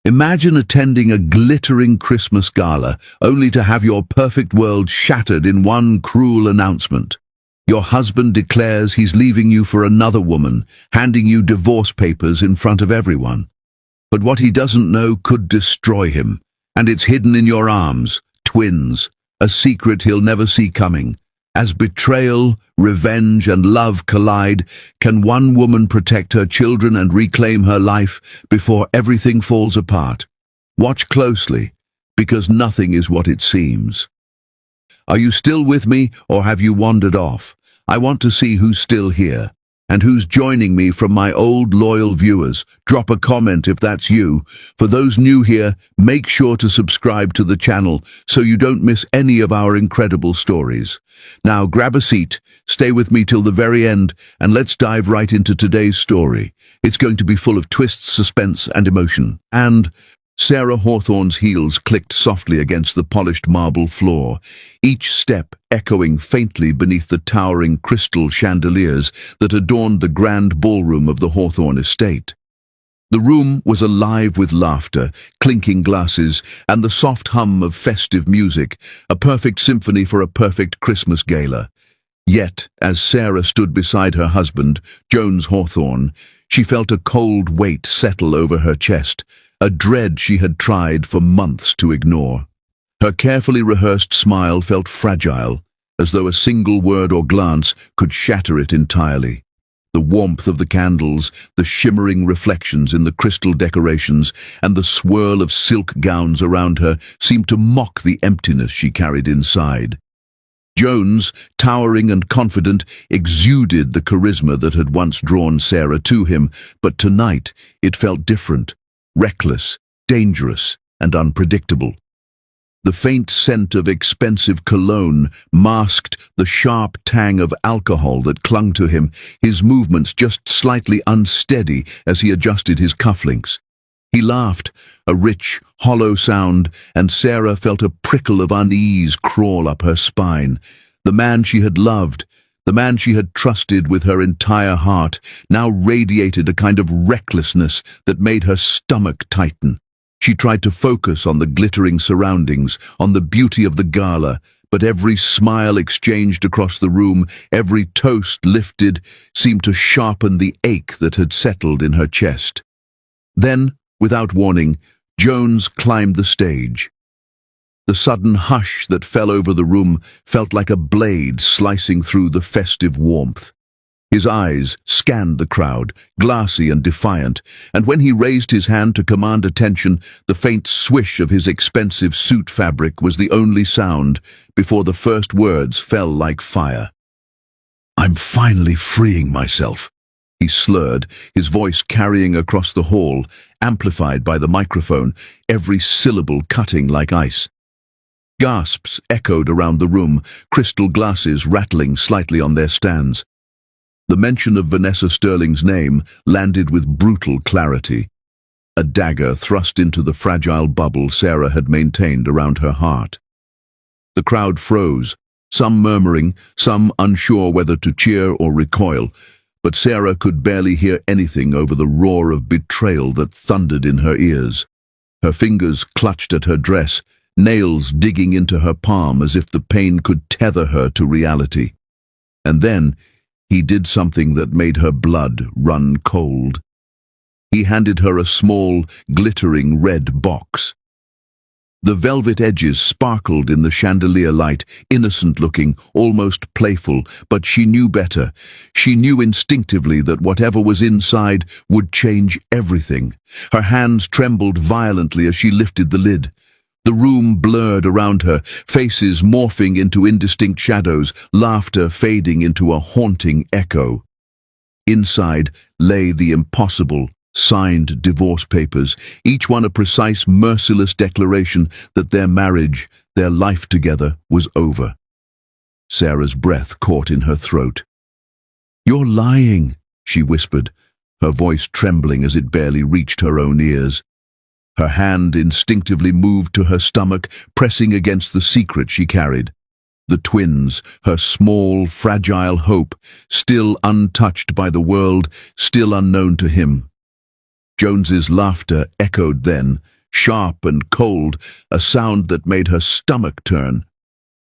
Imagine attending a glittering Christmas gala, only to have your perfect world shattered in one cruel announcement. Your husband declares he's leaving you for another woman, handing you divorce papers in front of everyone. But what he doesn't know could destroy him, and it's hidden in your arms, twins, a secret he'll never see coming. As betrayal, revenge, and love collide, can one woman protect her children and reclaim her life before everything falls apart? Watch closely, because nothing is what it seems. Are you still with me, or have you wandered off? I want to see who's still here, and who's joining me from my old loyal viewers. Drop a comment if that's you. For those new here, make sure to subscribe to the channel so you don't miss any of our incredible stories. Now grab a seat, stay with me till the very end, and let's dive right into today's story. It's going to be full of twists, suspense, and emotion. And Sarah Hawthorne's heels clicked softly against the polished marble floor, each step echoing faintly beneath the towering crystal chandeliers that adorned the grand ballroom of the Hawthorne estate. The room was alive with laughter, clinking glasses, and the soft hum of festive music, a perfect symphony for a perfect Christmas gala. Yet, as Sarah stood beside her husband, Jones Hawthorne, she felt a cold weight settle over her chest, a dread she had tried for months to ignore. Her carefully rehearsed smile felt fragile, as though a single word or glance could shatter it entirely. The warmth of the candles, the shimmering reflections in the crystal decorations, and the swirl of silk gowns around her seemed to mock the emptiness she carried inside. Jones, towering and confident, exuded the charisma that had once drawn Sarah to him, but tonight it felt different. Reckless, dangerous, and unpredictable. The faint scent of expensive cologne masked the sharp tang of alcohol that clung to him, his movements just slightly unsteady as he adjusted his cufflinks. He laughed, a rich, hollow sound, and Sarah felt a prickle of unease crawl up her spine. The man she had loved, the man she had trusted with her entire heart, now radiated a kind of recklessness that made her stomach tighten. She tried to focus on the glittering surroundings, on the beauty of the gala, but every smile exchanged across the room, every toast lifted, seemed to sharpen the ache that had settled in her chest. Then, without warning, Jones climbed the stage. The sudden hush that fell over the room felt like a blade slicing through the festive warmth. His eyes scanned the crowd, glassy and defiant, and when he raised his hand to command attention, the faint swish of his expensive suit fabric was the only sound before the first words fell like fire. "I'm finally freeing myself," he slurred, his voice carrying across the hall, amplified by the microphone, every syllable cutting like ice. Gasps echoed around the room, crystal glasses rattling slightly on their stands. The mention of Vanessa Sterling's name landed with brutal clarity, a dagger thrust into the fragile bubble Sarah had maintained around her heart. The crowd froze, some murmuring, some unsure whether to cheer or recoil, but Sarah could barely hear anything over the roar of betrayal that thundered in her ears. Her fingers clutched at her dress, nails digging into her palm as if the pain could tether her to reality. And then he did something that made her blood run cold. He handed her a small, glittering red box. The velvet edges sparkled in the chandelier light, innocent-looking, almost playful, but she knew better. She knew instinctively that whatever was inside would change everything. Her hands trembled violently as she lifted the lid. The room blurred around her, faces morphing into indistinct shadows, laughter fading into a haunting echo. Inside lay the impossible, signed divorce papers, each one a precise, merciless declaration that their marriage, their life together, was over. Sarah's breath caught in her throat. "You're lying," she whispered, her voice trembling as it barely reached her own ears. Her hand instinctively moved to her stomach, pressing against the secret she carried. The twins, her small, fragile hope, still untouched by the world, still unknown to him. Jones's laughter echoed then, sharp and cold, a sound that made her stomach turn.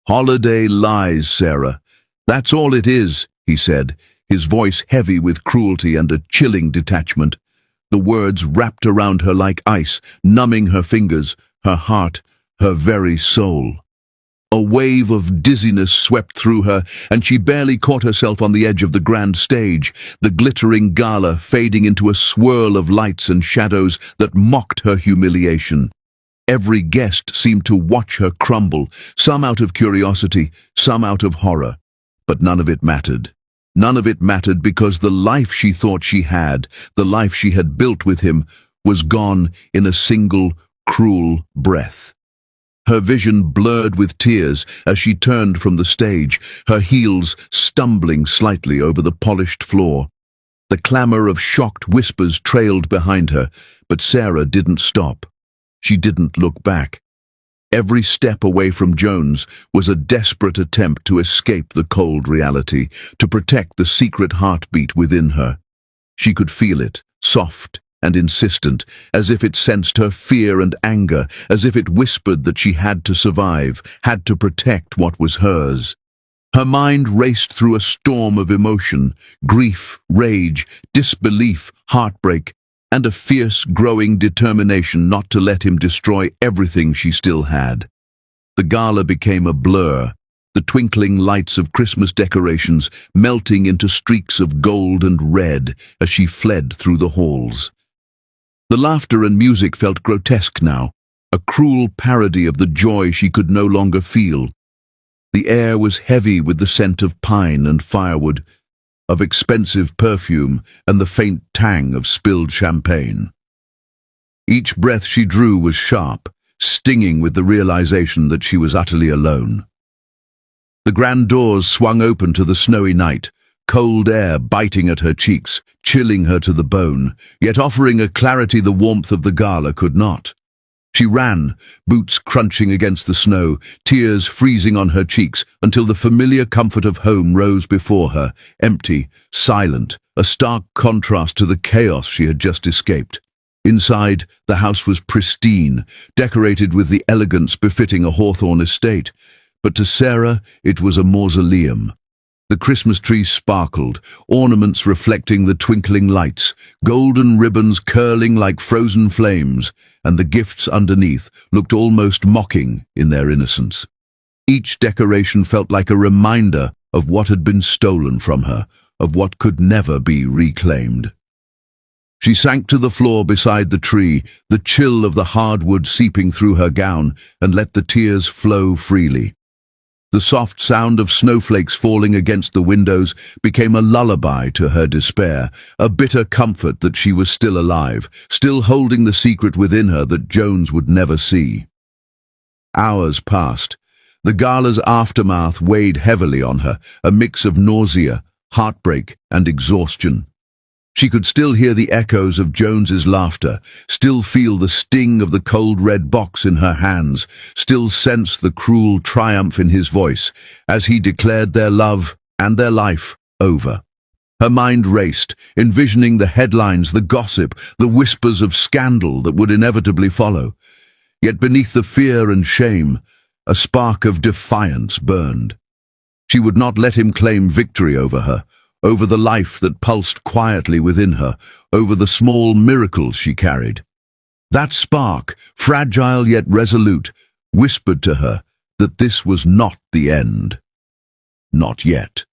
"Holiday lies, Sarah. That's all it is," he said, his voice heavy with cruelty and a chilling detachment. The words wrapped around her like ice, numbing her fingers, her heart, her very soul. A wave of dizziness swept through her, and she barely caught herself on the edge of the grand stage, the glittering gala fading into a swirl of lights and shadows that mocked her humiliation. Every guest seemed to watch her crumble, some out of curiosity, some out of horror. But none of it mattered. None of it mattered because the life she thought she had, the life she had built with him, was gone in a single, cruel breath. Her vision blurred with tears as she turned from the stage, her heels stumbling slightly over the polished floor. The clamor of shocked whispers trailed behind her, but Sarah didn't stop. She didn't look back. Every step away from Jones was a desperate attempt to escape the cold reality, to protect the secret heartbeat within her. She could feel it, soft and insistent, as if it sensed her fear and anger, as if it whispered that she had to survive, had to protect what was hers. Her mind raced through a storm of emotion, grief, rage, disbelief, heartbreak, and a fierce, growing determination not to let him destroy everything she still had. The gala became a blur, the twinkling lights of Christmas decorations melting into streaks of gold and red as she fled through the halls. The laughter and music felt grotesque now, a cruel parody of the joy she could no longer feel. The air was heavy with the scent of pine and firewood, of expensive perfume and the faint tang of spilled champagne. Each breath she drew was sharp, stinging with the realization that she was utterly alone. The grand doors swung open to the snowy night, cold air biting at her cheeks, chilling her to the bone, yet offering a clarity the warmth of the gala could not. She ran, boots crunching against the snow, tears freezing on her cheeks, until the familiar comfort of home rose before her, empty, silent, a stark contrast to the chaos she had just escaped. Inside, the house was pristine, decorated with the elegance befitting a Hawthorne estate, but to Sarah it was a mausoleum. The Christmas tree sparkled, ornaments reflecting the twinkling lights, golden ribbons curling like frozen flames, and the gifts underneath looked almost mocking in their innocence. Each decoration felt like a reminder of what had been stolen from her, of what could never be reclaimed. She sank to the floor beside the tree, the chill of the hardwood seeping through her gown, and let the tears flow freely. The soft sound of snowflakes falling against the windows became a lullaby to her despair, a bitter comfort that she was still alive, still holding the secret within her that Jones would never see. Hours passed. The gala's aftermath weighed heavily on her, a mix of nausea, heartbreak, and exhaustion. She could still hear the echoes of Jones's laughter, still feel the sting of the cold red box in her hands, still sense the cruel triumph in his voice as he declared their love and their life over. Her mind raced, envisioning the headlines, the gossip, the whispers of scandal that would inevitably follow. Yet beneath the fear and shame, a spark of defiance burned. She would not let him claim victory over her, over the life that pulsed quietly within her, over the small miracles she carried. That spark, fragile yet resolute, whispered to her that this was not the end. Not yet.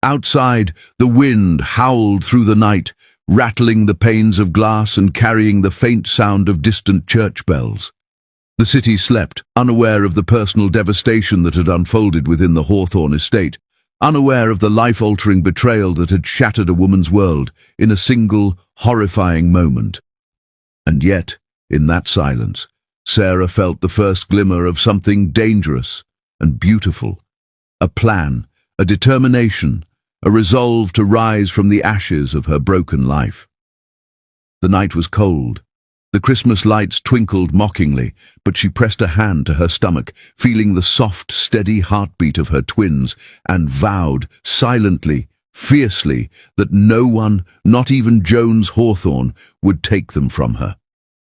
Outside, the wind howled through the night, rattling the panes of glass and carrying the faint sound of distant church bells. The city slept, unaware of the personal devastation that had unfolded within the Hawthorne estate, unaware of the life-altering betrayal that had shattered a woman's world in a single, horrifying moment. And yet, in that silence, Sarah felt the first glimmer of something dangerous and beautiful. A plan, a determination, a resolve to rise from the ashes of her broken life. The night was cold. The Christmas lights twinkled mockingly, but she pressed a hand to her stomach, feeling the soft, steady heartbeat of her twins, and vowed, silently, fiercely, that no one, not even Jones Hawthorne, would take them from her.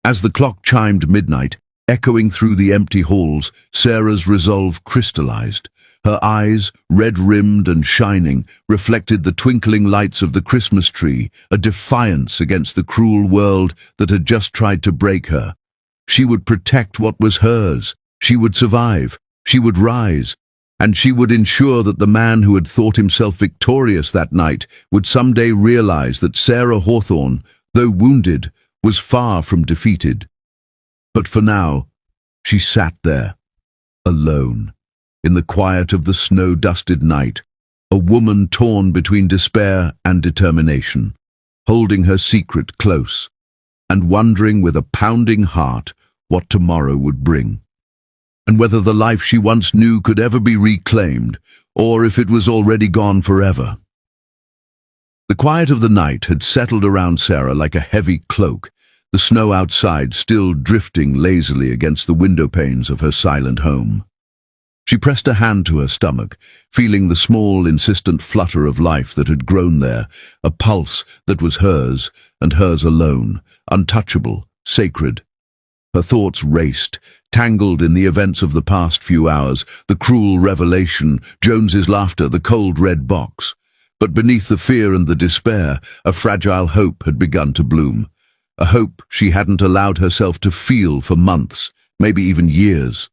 As the clock chimed midnight, echoing through the empty halls, Sarah's resolve crystallized. Her eyes, red-rimmed and shining, reflected the twinkling lights of the Christmas tree, a defiance against the cruel world that had just tried to break her. She would protect what was hers. She would survive. She would rise. And she would ensure that the man who had thought himself victorious that night would someday realize that Sarah Hawthorne, though wounded, was far from defeated. But for now, she sat there, alone, in the quiet of the snow-dusted night, a woman torn between despair and determination, holding her secret close, and wondering with a pounding heart what tomorrow would bring, and whether the life she once knew could ever be reclaimed, or if it was already gone forever. The quiet of the night had settled around Sarah like a heavy cloak, the snow outside still drifting lazily against the window panes of her silent home. She pressed a hand to her stomach, feeling the small, insistent flutter of life that had grown there, a pulse that was hers, and hers alone, untouchable, sacred. Her thoughts raced, tangled in the events of the past few hours, the cruel revelation, Jones's laughter, the cold red box. But beneath the fear and the despair, a fragile hope had begun to bloom, a hope she hadn't allowed herself to feel for months, maybe even years.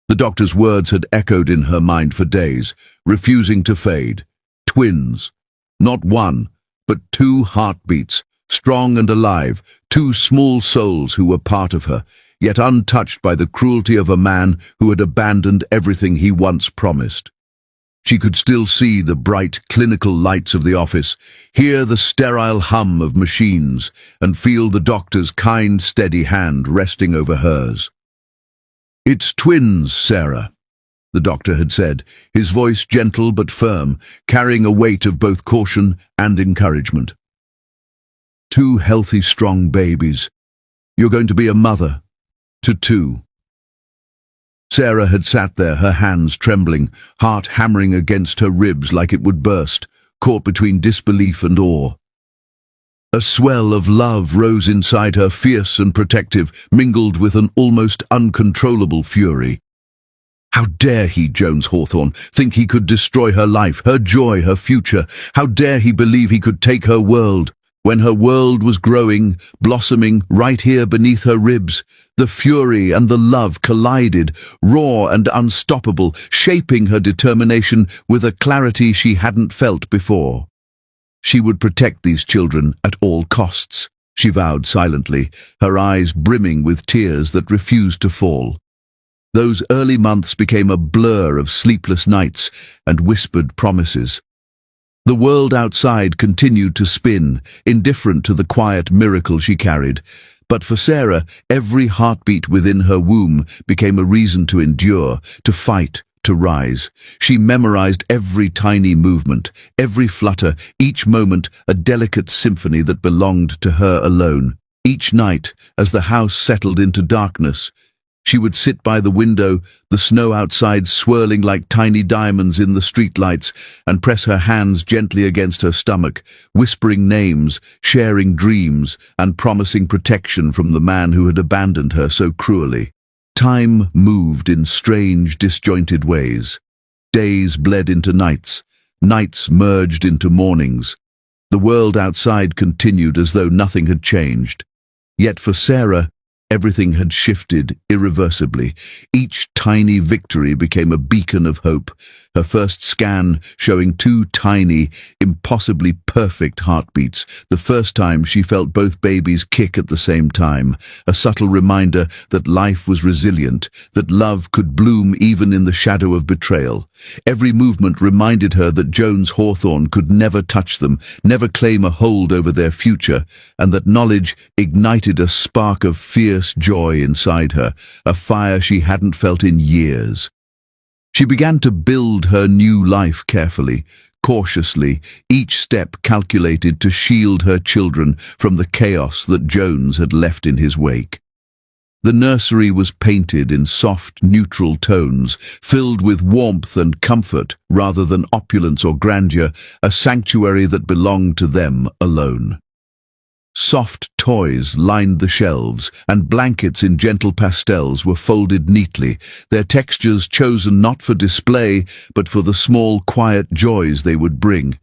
The doctor's words had echoed in her mind for days, refusing to fade. Twins. Not one, but two heartbeats, strong and alive, two small souls who were part of her, yet untouched by the cruelty of a man who had abandoned everything he once promised. She could still see the bright, clinical lights of the office, hear the sterile hum of machines, and feel the doctor's kind, steady hand resting over hers. "It's twins, Sarah," the doctor had said, his voice gentle but firm, carrying a weight of both caution and encouragement. "Two healthy, strong babies. You're going to be a mother to two." Sarah had sat there, her hands trembling, heart hammering against her ribs like it would burst, caught between disbelief and awe. A swell of love rose inside her, fierce and protective, mingled with an almost uncontrollable fury. How dare he, Jones Hawthorne, think he could destroy her life, her joy, her future? How dare he believe he could take her world? When her world was growing, blossoming, right here beneath her ribs, the fury and the love collided, raw and unstoppable, shaping her determination with a clarity she hadn't felt before. She would protect these children at all costs, she vowed silently, her eyes brimming with tears that refused to fall. Those early months became a blur of sleepless nights and whispered promises. The world outside continued to spin, indifferent to the quiet miracle she carried. But for Sarah, every heartbeat within her womb became a reason to endure, to fight, to rise. She memorized every tiny movement, every flutter, each moment a delicate symphony that belonged to her alone. Each night, as the house settled into darkness, she would sit by the window, the snow outside swirling like tiny diamonds in the streetlights, and press her hands gently against her stomach, whispering names, sharing dreams, and promising protection from the man who had abandoned her so cruelly. Time moved in strange, disjointed ways. Days bled into nights, nights merged into mornings. The world outside continued as though nothing had changed. Yet for Sarah, everything had shifted irreversibly. Each tiny victory became a beacon of hope, her first scan showing two tiny, impossibly perfect heartbeats, the first time she felt both babies kick at the same time, a subtle reminder that life was resilient, that love could bloom even in the shadow of betrayal. Every movement reminded her that Jones Hawthorne could never touch them, never claim a hold over their future, and that knowledge ignited a spark of fierce joy inside her, a fire she hadn't felt in years. She began to build her new life carefully, cautiously, each step calculated to shield her children from the chaos that Jones had left in his wake. The nursery was painted in soft, neutral tones, filled with warmth and comfort rather than opulence or grandeur, a sanctuary that belonged to them alone. Soft toys lined the shelves, and blankets in gentle pastels were folded neatly, their textures chosen not for display, but for the small, quiet joys they would bring.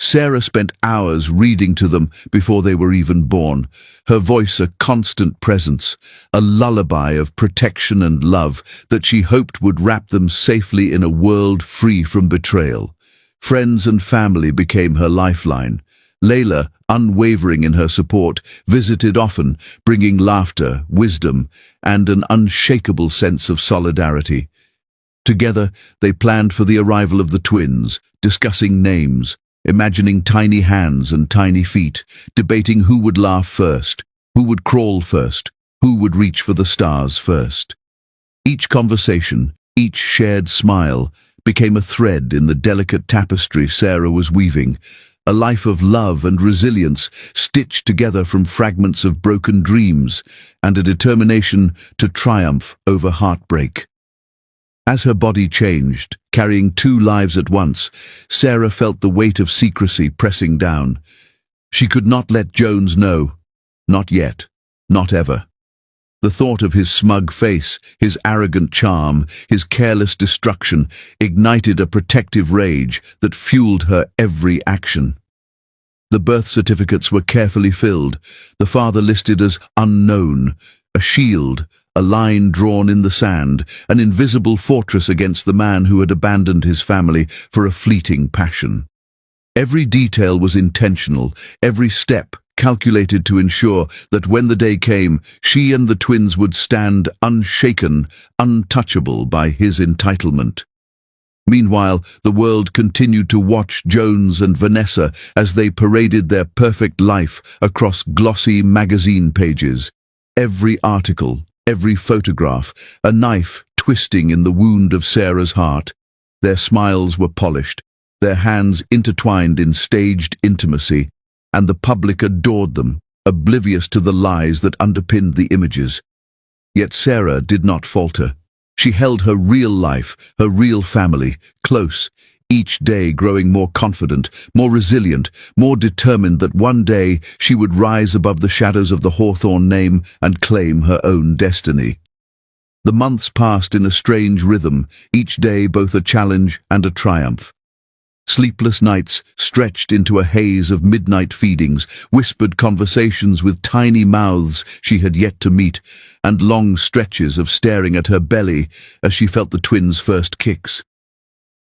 Sarah spent hours reading to them before they were even born, her voice a constant presence, a lullaby of protection and love that she hoped would wrap them safely in a world free from betrayal. Friends and family became her lifeline. Layla, unwavering in her support, visited often, bringing laughter, wisdom, and an unshakable sense of solidarity. Together, they planned for the arrival of the twins, discussing names, imagining tiny hands and tiny feet, debating who would laugh first, who would crawl first, who would reach for the stars first. Each conversation, each shared smile, became a thread in the delicate tapestry Sarah was weaving, a life of love and resilience stitched together from fragments of broken dreams and a determination to triumph over heartbreak. As her body changed, carrying two lives at once, Sarah felt the weight of secrecy pressing down. She could not let Jones know. Not yet. Not ever. The thought of his smug face, his arrogant charm, his careless destruction ignited a protective rage that fueled her every action. The birth certificates were carefully filled, the father listed as unknown, a shield, a line drawn in the sand, an invisible fortress against the man who had abandoned his family for a fleeting passion. Every detail was intentional, every step calculated to ensure that when the day came, she and the twins would stand unshaken, untouchable by his entitlement. Meanwhile, the world continued to watch Jones and Vanessa as they paraded their perfect life across glossy magazine pages. Every article, every photograph, a knife twisting in the wound of Sarah's heart. Their smiles were polished, their hands intertwined in staged intimacy, and the public adored them, oblivious to the lies that underpinned the images. Yet Sarah did not falter. She held her real life, her real family, close, each day growing more confident, more resilient, more determined that one day she would rise above the shadows of the Hawthorne name and claim her own destiny. The months passed in a strange rhythm, each day both a challenge and a triumph. Sleepless nights stretched into a haze of midnight feedings, whispered conversations with tiny mouths she had yet to meet, and long stretches of staring at her belly as she felt the twins' first kicks.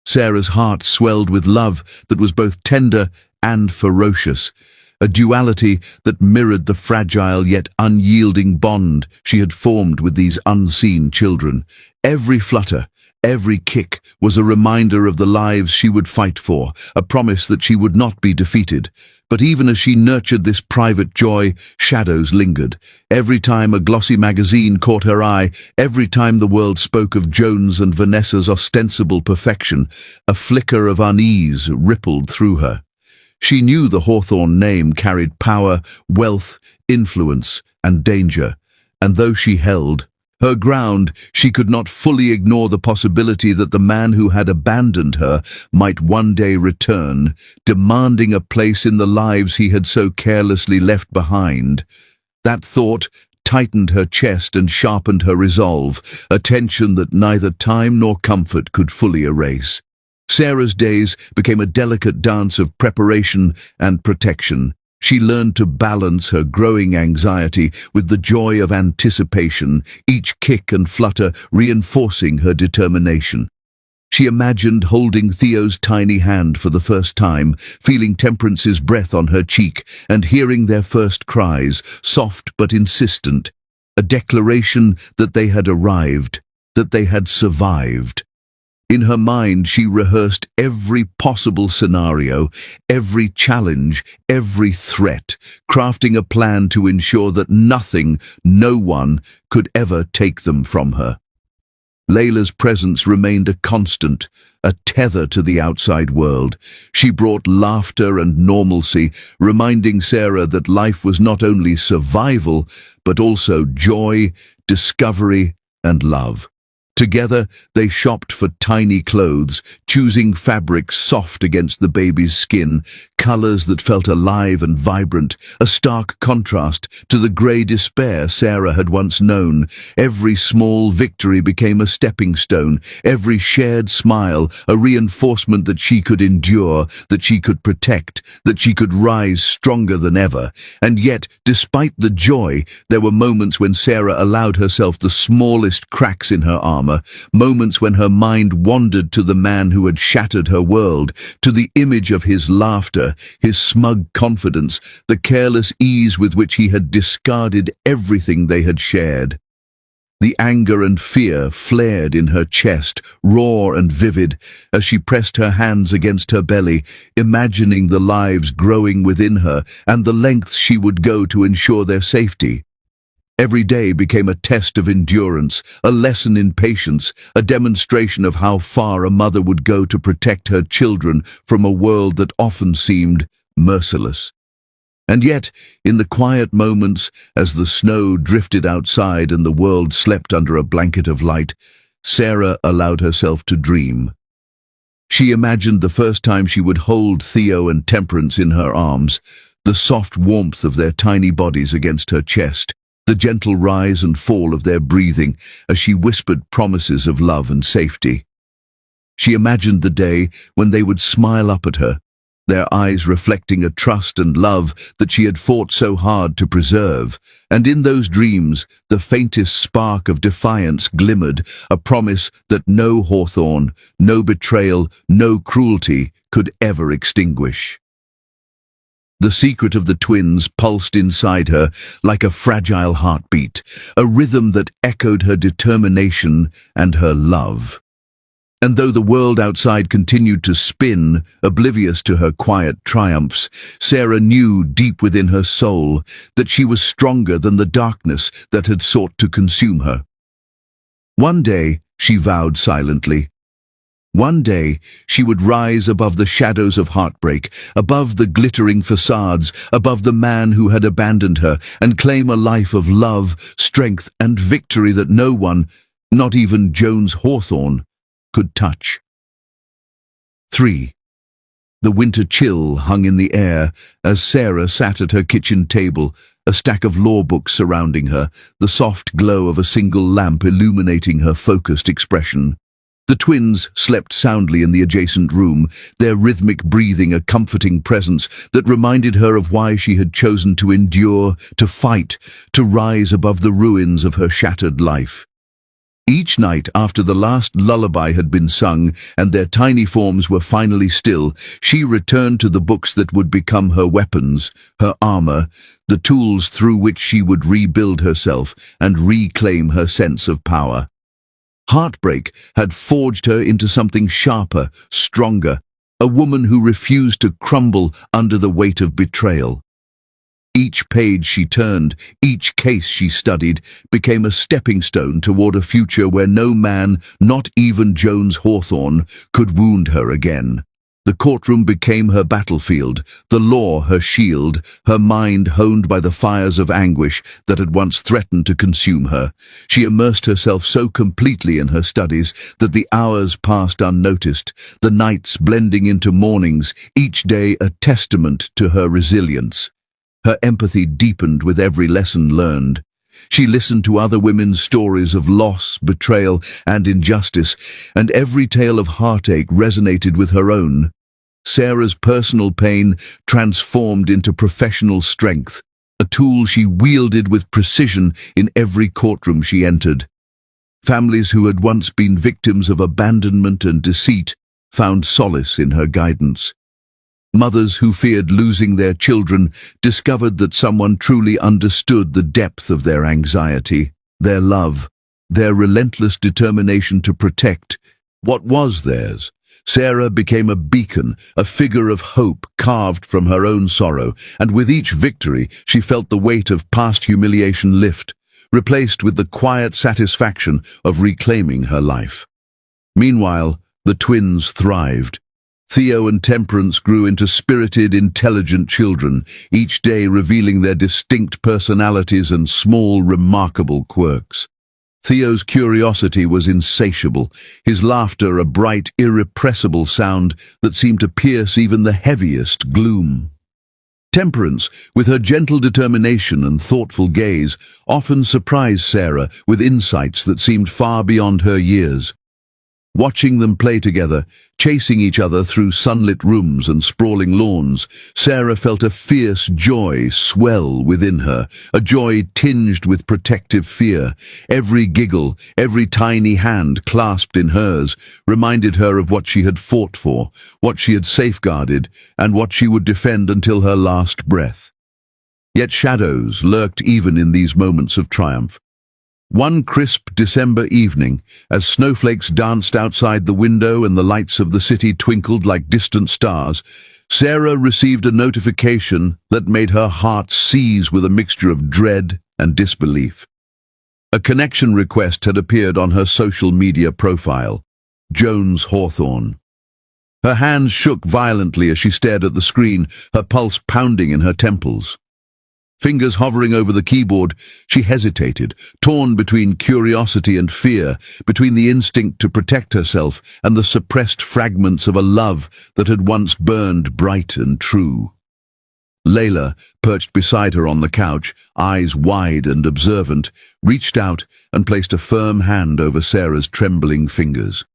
Sarah's heart swelled with love that was both tender and ferocious, a duality that mirrored the fragile yet unyielding bond she had formed with these unseen children. Every flutter, every kick was a reminder of the lives she would fight for, a promise that she would not be defeated. But even as she nurtured this private joy, shadows lingered. Every time a glossy magazine caught her eye, every time the world spoke of Jones and Vanessa's ostensible perfection, a flicker of unease rippled through her. She knew the Hawthorne name carried power, wealth, influence, and danger, and though she held her ground, she could not fully ignore the possibility that the man who had abandoned her might one day return, demanding a place in the lives he had so carelessly left behind. That thought tightened her chest and sharpened her resolve, a tension that neither time nor comfort could fully erase. Sarah's days became a delicate dance of preparation and protection. She learned to balance her growing anxiety with the joy of anticipation, each kick and flutter reinforcing her determination. She imagined holding Theo's tiny hand for the first time, feeling Temperance's breath on her cheek, and hearing their first cries, soft but insistent, a declaration that they had arrived, that they had survived. In her mind, she rehearsed every possible scenario, every challenge, every threat, crafting a plan to ensure that nothing, no one, could ever take them from her. Layla's presence remained a constant, a tether to the outside world. She brought laughter and normalcy, reminding Sarah that life was not only survival, but also joy, discovery, and love. Together, they shopped for tiny clothes, choosing fabrics soft against the baby's skin, colors that felt alive and vibrant, a stark contrast to the grey despair Sarah had once known. Every small victory became a stepping stone, every shared smile a reinforcement that she could endure, that she could protect, that she could rise stronger than ever. And yet, despite the joy, there were moments when Sarah allowed herself the smallest cracks in her armor, moments when her mind wandered to the man who had shattered her world, to the image of his laughter, his smug confidence, the careless ease with which he had discarded everything they had shared. The anger and fear flared in her chest, raw and vivid, as she pressed her hands against her belly, imagining the lives growing within her and the lengths she would go to ensure their safety. Every day became a test of endurance, a lesson in patience, a demonstration of how far a mother would go to protect her children from a world that often seemed merciless. And yet, in the quiet moments, as the snow drifted outside and the world slept under a blanket of light, Sarah allowed herself to dream. She imagined the first time she would hold Theo and Temperance in her arms, the soft warmth of their tiny bodies against her chest, the gentle rise and fall of their breathing as she whispered promises of love and safety. She imagined the day when they would smile up at her, their eyes reflecting a trust and love that she had fought so hard to preserve. And in those dreams, the faintest spark of defiance glimmered, a promise that no hawthorn, no betrayal, no cruelty could ever extinguish. The secret of the twins pulsed inside her like a fragile heartbeat, a rhythm that echoed her determination and her love. And though the world outside continued to spin, oblivious to her quiet triumphs, Sarah knew deep within her soul that she was stronger than the darkness that had sought to consume her. One day, she vowed silently, one day, she would rise above the shadows of heartbreak, above the glittering facades, above the man who had abandoned her, and claim a life of love, strength, and victory that no one, not even Jones Hawthorne, could touch. 3. The winter chill hung in the air as Sarah sat at her kitchen table, a stack of law books surrounding her, the soft glow of a single lamp illuminating her focused expression. The twins slept soundly in the adjacent room, their rhythmic breathing a comforting presence that reminded her of why she had chosen to endure, to fight, to rise above the ruins of her shattered life. Each night after the last lullaby had been sung and their tiny forms were finally still, she returned to the books that would become her weapons, her armor, the tools through which she would rebuild herself and reclaim her sense of power. Heartbreak had forged her into something sharper, stronger, a woman who refused to crumble under the weight of betrayal. Each page she turned, each case she studied, became a stepping stone toward a future where no man, not even Jones Hawthorne, could wound her again. The courtroom became her battlefield, the law her shield, her mind honed by the fires of anguish that had once threatened to consume her. She immersed herself so completely in her studies that the hours passed unnoticed, the nights blending into mornings, each day a testament to her resilience. Her empathy deepened with every lesson learned. She listened to other women's stories of loss, betrayal, and injustice, and every tale of heartache resonated with her own. Sarah's personal pain transformed into professional strength, a tool she wielded with precision in every courtroom she entered. Families who had once been victims of abandonment and deceit found solace in her guidance. Mothers who feared losing their children discovered that someone truly understood the depth of their anxiety, their love, their relentless determination to protect what was theirs. Sarah became a beacon, a figure of hope carved from her own sorrow, and with each victory she felt the weight of past humiliation lift, replaced with the quiet satisfaction of reclaiming her life. Meanwhile, the twins thrived. Theo and Temperance grew into spirited, intelligent children, each day revealing their distinct personalities and small, remarkable quirks. Theo's curiosity was insatiable, his laughter a bright, irrepressible sound that seemed to pierce even the heaviest gloom. Temperance, with her gentle determination and thoughtful gaze, often surprised Sarah with insights that seemed far beyond her years. Watching them play together, chasing each other through sunlit rooms and sprawling lawns, Sarah felt a fierce joy swell within her, a joy tinged with protective fear. Every giggle, every tiny hand clasped in hers, reminded her of what she had fought for, what she had safeguarded, and what she would defend until her last breath. Yet shadows lurked even in these moments of triumph. One crisp December evening, as snowflakes danced outside the window and the lights of the city twinkled like distant stars, Sarah received a notification that made her heart seize with a mixture of dread and disbelief. A connection request had appeared on her social media profile, Jones Hawthorne. Her hands shook violently as she stared at the screen, her pulse pounding in her temples. Fingers hovering over the keyboard, she hesitated, torn between curiosity and fear, between the instinct to protect herself and the suppressed fragments of a love that had once burned bright and true. Layla, perched beside her on the couch, eyes wide and observant, reached out and placed a firm hand over Sarah's trembling fingers.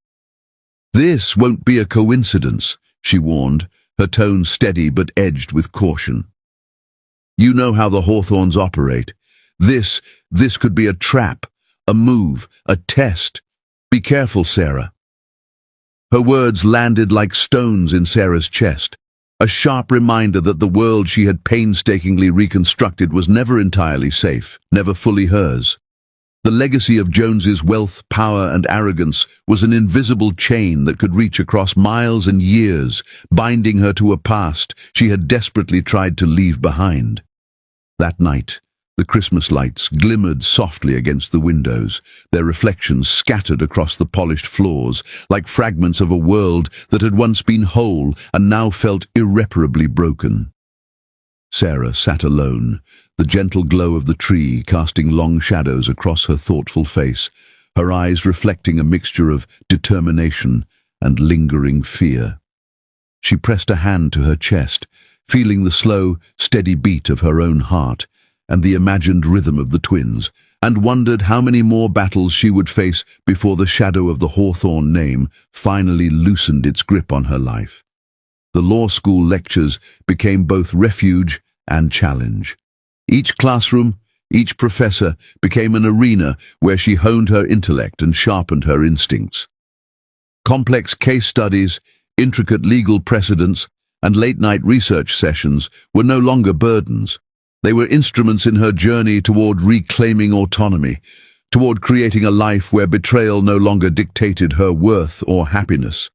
"This won't be a coincidence," she warned, her tone steady but edged with caution. "You know how the Hawthorns operate. This could be a trap, a move, a test. Be careful, Sarah." Her words landed like stones in Sarah's chest, a sharp reminder that the world she had painstakingly reconstructed was never entirely safe, never fully hers. The legacy of Jones's wealth, power, and arrogance was an invisible chain that could reach across miles and years, binding her to a past she had desperately tried to leave behind. That night, the Christmas lights glimmered softly against the windows, their reflections scattered across the polished floors, like fragments of a world that had once been whole and now felt irreparably broken. Sarah sat alone, the gentle glow of the tree casting long shadows across her thoughtful face, her eyes reflecting a mixture of determination and lingering fear. She pressed a hand to her chest, feeling the slow, steady beat of her own heart and the imagined rhythm of the twins, and wondered how many more battles she would face before the shadow of the Hawthorne name finally loosened its grip on her life. The law school lectures became both refuge and challenge. Each classroom, each professor became an arena where she honed her intellect and sharpened her instincts. Complex case studies, intricate legal precedents, and late-night research sessions were no longer burdens. They were instruments in her journey toward reclaiming autonomy, toward creating a life where betrayal no longer dictated her worth or happiness.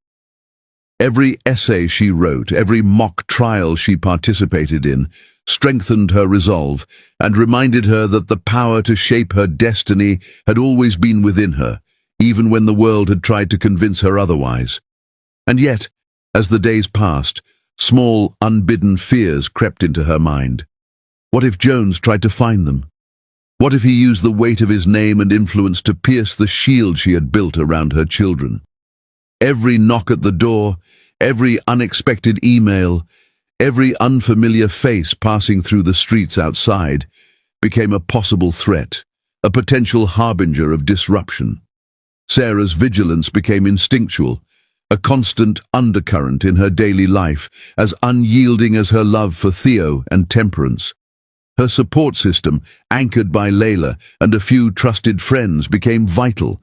Every essay she wrote, every mock trial she participated in, strengthened her resolve and reminded her that the power to shape her destiny had always been within her, even when the world had tried to convince her otherwise. And yet, as the days passed, small, unbidden fears crept into her mind. What if Jones tried to find them? What if he used the weight of his name and influence to pierce the shield she had built around her children? Every knock at the door, every unexpected email, every unfamiliar face passing through the streets outside became a possible threat, a potential harbinger of disruption. Sarah's vigilance became instinctual, a constant undercurrent in her daily life, as unyielding as her love for Theo and Temperance. Her support system, anchored by Layla and a few trusted friends, became vital.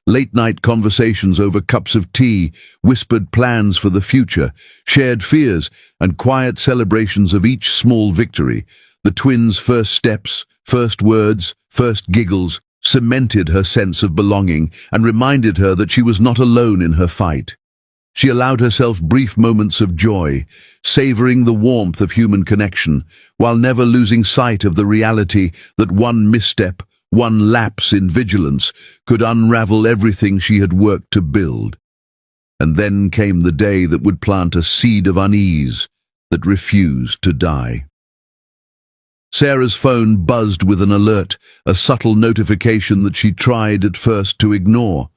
Late-night conversations over cups of tea, whispered plans for the future, shared fears, and quiet celebrations of each small victory. The twins' first steps, first words, first giggles, cemented her sense of belonging and reminded her that she was not alone in her fight. She allowed herself brief moments of joy, savoring the warmth of human connection, while never losing sight of the reality that one misstep, one lapse in vigilance, could unravel everything she had worked to build. And then came the day that would plant a seed of unease that refused to die. Sarah's phone buzzed with an alert, a subtle notification that she tried at first to ignore.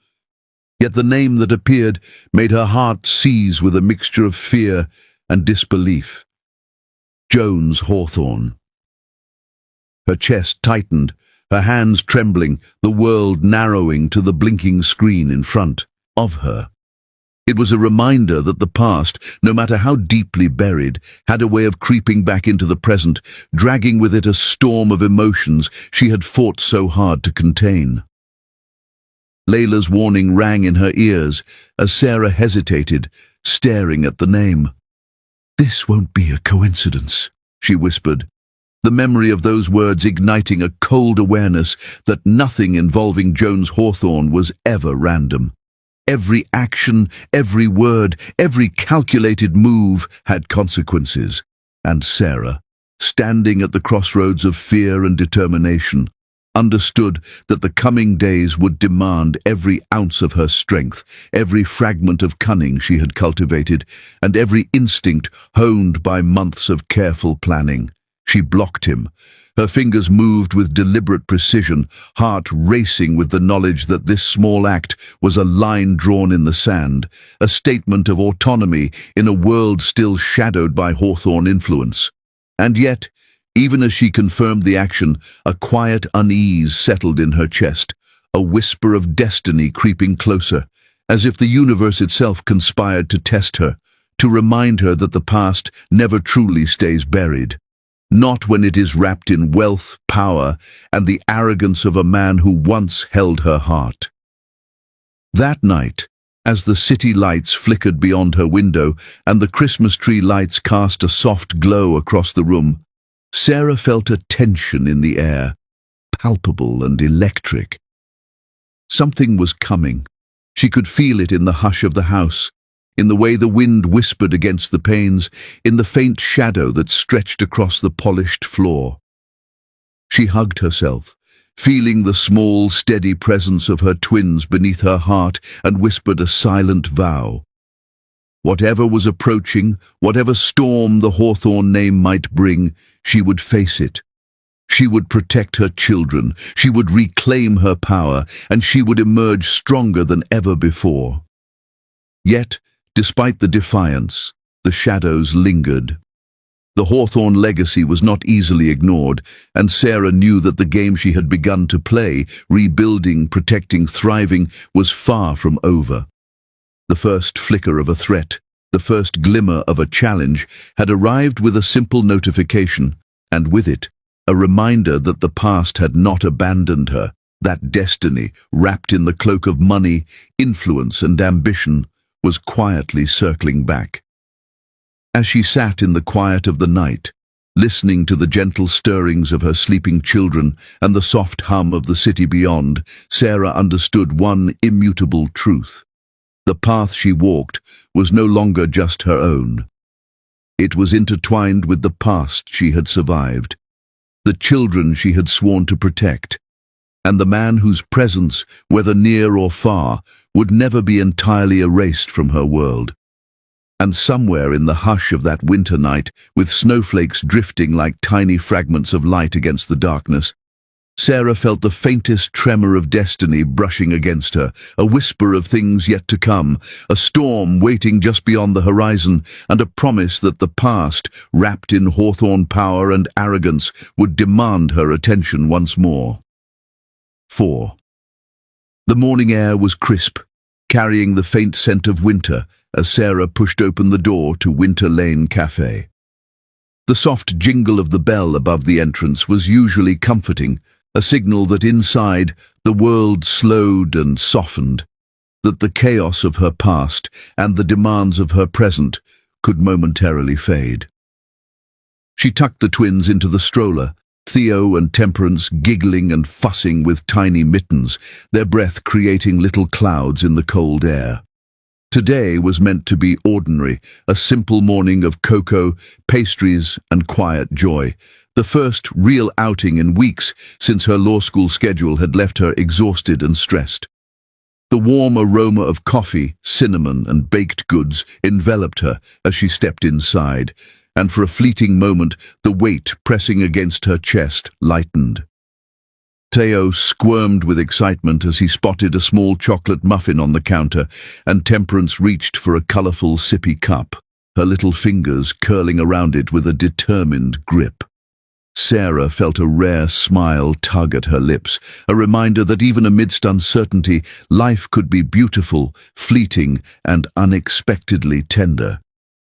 Yet the name that appeared made her heart seize with a mixture of fear and disbelief. Jones Hawthorne. Her chest tightened, her hands trembling, the world narrowing to the blinking screen in front of her. It was a reminder that the past, no matter how deeply buried, had a way of creeping back into the present, dragging with it a storm of emotions she had fought so hard to contain. Layla's warning rang in her ears as Sarah hesitated, staring at the name. "This won't be a coincidence," she whispered, the memory of those words igniting a cold awareness that nothing involving Jones Hawthorne was ever random. Every action, every word, every calculated move had consequences, and Sarah, standing at the crossroads of fear and determination, understood that the coming days would demand every ounce of her strength, every fragment of cunning she had cultivated, and every instinct honed by months of careful planning. She blocked him. Her fingers moved with deliberate precision, heart racing with the knowledge that this small act was a line drawn in the sand, a statement of autonomy in a world still shadowed by Hawthorne influence. And yet, even as she confirmed the action, a quiet unease settled in her chest, a whisper of destiny creeping closer, as if the universe itself conspired to test her, to remind her that the past never truly stays buried. Not when it is wrapped in wealth, power, and the arrogance of a man who once held her heart. That night, as the city lights flickered beyond her window and the Christmas tree lights cast a soft glow across the room, Sarah felt a tension in the air, palpable and electric. Something was coming. She could feel it in the hush of the house, in the way the wind whispered against the panes, in the faint shadow that stretched across the polished floor. She hugged herself, feeling the small, steady presence of her twins beneath her heart, and whispered a silent vow. Whatever was approaching, whatever storm the Hawthorne name might bring, she would face it. She would protect her children, she would reclaim her power, and she would emerge stronger than ever before. Yet, despite the defiance, the shadows lingered. The Hawthorne legacy was not easily ignored, and Sarah knew that the game she had begun to play, rebuilding, protecting, thriving, was far from over. The first flicker of a threat, the first glimmer of a challenge, had arrived with a simple notification, and with it, a reminder that the past had not abandoned her, that destiny, wrapped in the cloak of money, influence, and ambition, was quietly circling back. As she sat in the quiet of the night, listening to the gentle stirrings of her sleeping children and the soft hum of the city beyond, Sarah understood one immutable truth. The path she walked was no longer just her own. It was intertwined with the past she had survived, the children she had sworn to protect, and the man whose presence, whether near or far, would never be entirely erased from her world. And somewhere in the hush of that winter night, with snowflakes drifting like tiny fragments of light against the darkness, Sarah felt the faintest tremor of destiny brushing against her, a whisper of things yet to come, a storm waiting just beyond the horizon, and a promise that the past, wrapped in Hawthorne power and arrogance, would demand her attention once more. 4. The morning air was crisp, carrying the faint scent of winter as Sarah pushed open the door to Winter Lane Cafe. The soft jingle of the bell above the entrance was usually comforting, a signal that inside the world slowed and softened, that the chaos of her past and the demands of her present could momentarily fade. She tucked the twins into the stroller, Theo and Temperance giggling and fussing with tiny mittens, their breath creating little clouds in the cold air. Today was meant to be ordinary, a simple morning of cocoa, pastries, and quiet joy, the first real outing in weeks since her law school schedule had left her exhausted and stressed. The warm aroma of coffee, cinnamon, and baked goods enveloped her as she stepped inside, and for a fleeting moment the weight pressing against her chest lightened. Theo squirmed with excitement as he spotted a small chocolate muffin on the counter, and Temperance reached for a colourful sippy cup, her little fingers curling around it with a determined grip. Sarah felt a rare smile tug at her lips, a reminder that even amidst uncertainty, life could be beautiful, fleeting, and unexpectedly tender.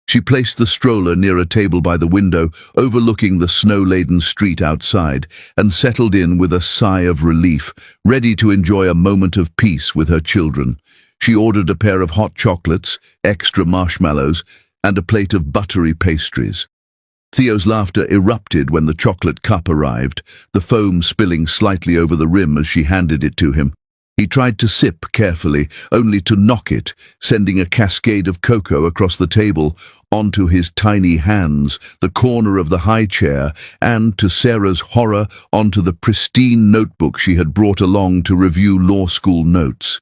She placed the stroller near a table by the window, overlooking the snow-laden street outside, and settled in with a sigh of relief, ready to enjoy a moment of peace with her children. She ordered a pair of hot chocolates, extra marshmallows, and a plate of buttery pastries. Theo's laughter erupted when the chocolate cup arrived, the foam spilling slightly over the rim as she handed it to him. He tried to sip carefully, only to knock it, sending a cascade of cocoa across the table, onto his tiny hands, the corner of the high chair, and, to Sarah's horror, onto the pristine notebook she had brought along to review law school notes.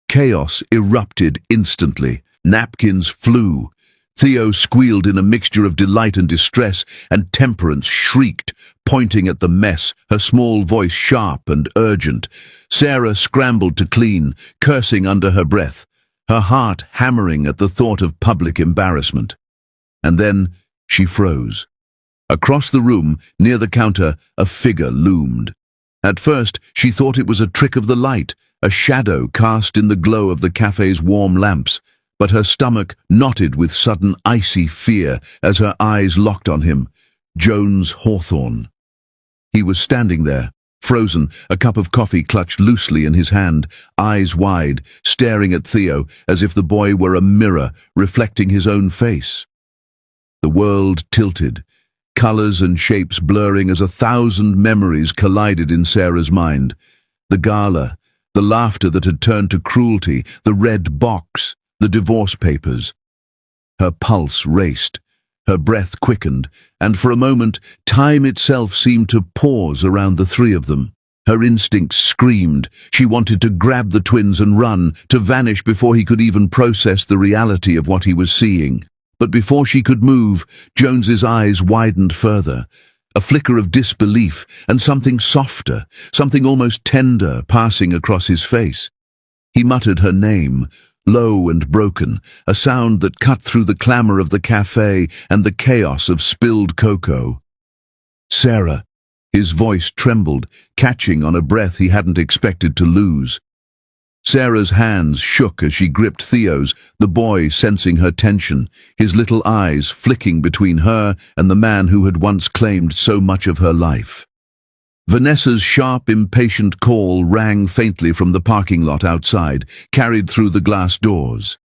Chaos erupted instantly. Napkins flew. Theo squealed in a mixture of delight and distress, and Temperance shrieked, pointing at the mess, her small voice sharp and urgent. Sarah scrambled to clean, cursing under her breath, her heart hammering at the thought of public embarrassment. And then she froze. Across the room, near the counter, a figure loomed. At first, she thought it was a trick of the light, a shadow cast in the glow of the cafe's warm lamps, but her stomach knotted with sudden icy fear as her eyes locked on him. Jones Hawthorne. He was standing there, frozen, a cup of coffee clutched loosely in his hand, eyes wide, staring at Theo as if the boy were a mirror reflecting his own face. The world tilted, colours and shapes blurring as 1,000 memories collided in Sarah's mind. The gala, the laughter that had turned to cruelty, the red box, the divorce papers. Her pulse raced, her breath quickened, and for a moment, time itself seemed to pause around the three of them. Her instincts screamed. She wanted to grab the twins and run, to vanish before he could even process the reality of what he was seeing. But before she could move, Jones's eyes widened further. A flicker of disbelief, and something softer, something almost tender, passing across his face. He muttered her name, low and broken, a sound that cut through the clamour of the cafe and the chaos of spilled cocoa. Sarah. His voice trembled, catching on a breath he hadn't expected to lose. Sarah's hands shook as she gripped Theo's, the boy sensing her tension, his little eyes flicking between her and the man who had once claimed so much of her life. Vanessa's sharp, impatient call rang faintly from the parking lot outside, carried through the glass doors.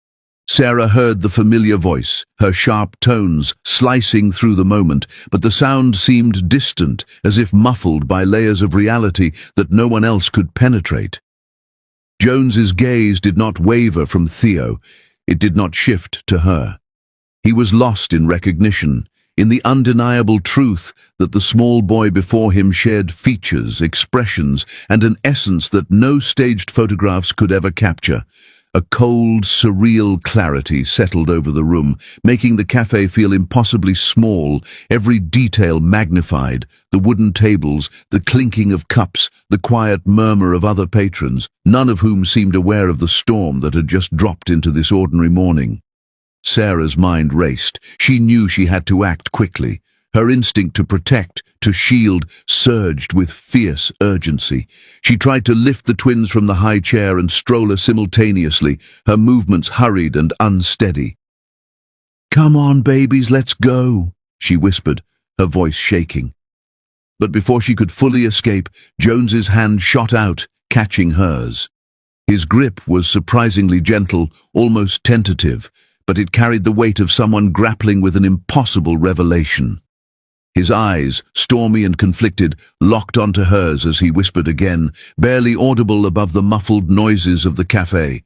Sarah heard the familiar voice, her sharp tones slicing through the moment, but the sound seemed distant, as if muffled by layers of reality that no one else could penetrate. Jones's gaze did not waver from Theo. It did not shift to her. He was lost in recognition, in the undeniable truth that the small boy before him shared features, expressions, and an essence that no staged photographs could ever capture. A cold, surreal clarity settled over the room, making the cafe feel impossibly small, every detail magnified, the wooden tables, the clinking of cups, the quiet murmur of other patrons, none of whom seemed aware of the storm that had just dropped into this ordinary morning. Sarah's mind raced. She knew she had to act quickly. Her instinct to protect, to shield, surged with fierce urgency. She tried to lift the twins from the high chair and stroller simultaneously, her movements hurried and unsteady. "Come on, babies, let's go," she whispered, her voice shaking. But before she could fully escape, Jones's hand shot out, catching hers. His grip was surprisingly gentle, almost tentative, but it carried the weight of someone grappling with an impossible revelation. His eyes, stormy and conflicted, locked onto hers as he whispered again, barely audible above the muffled noises of the cafe.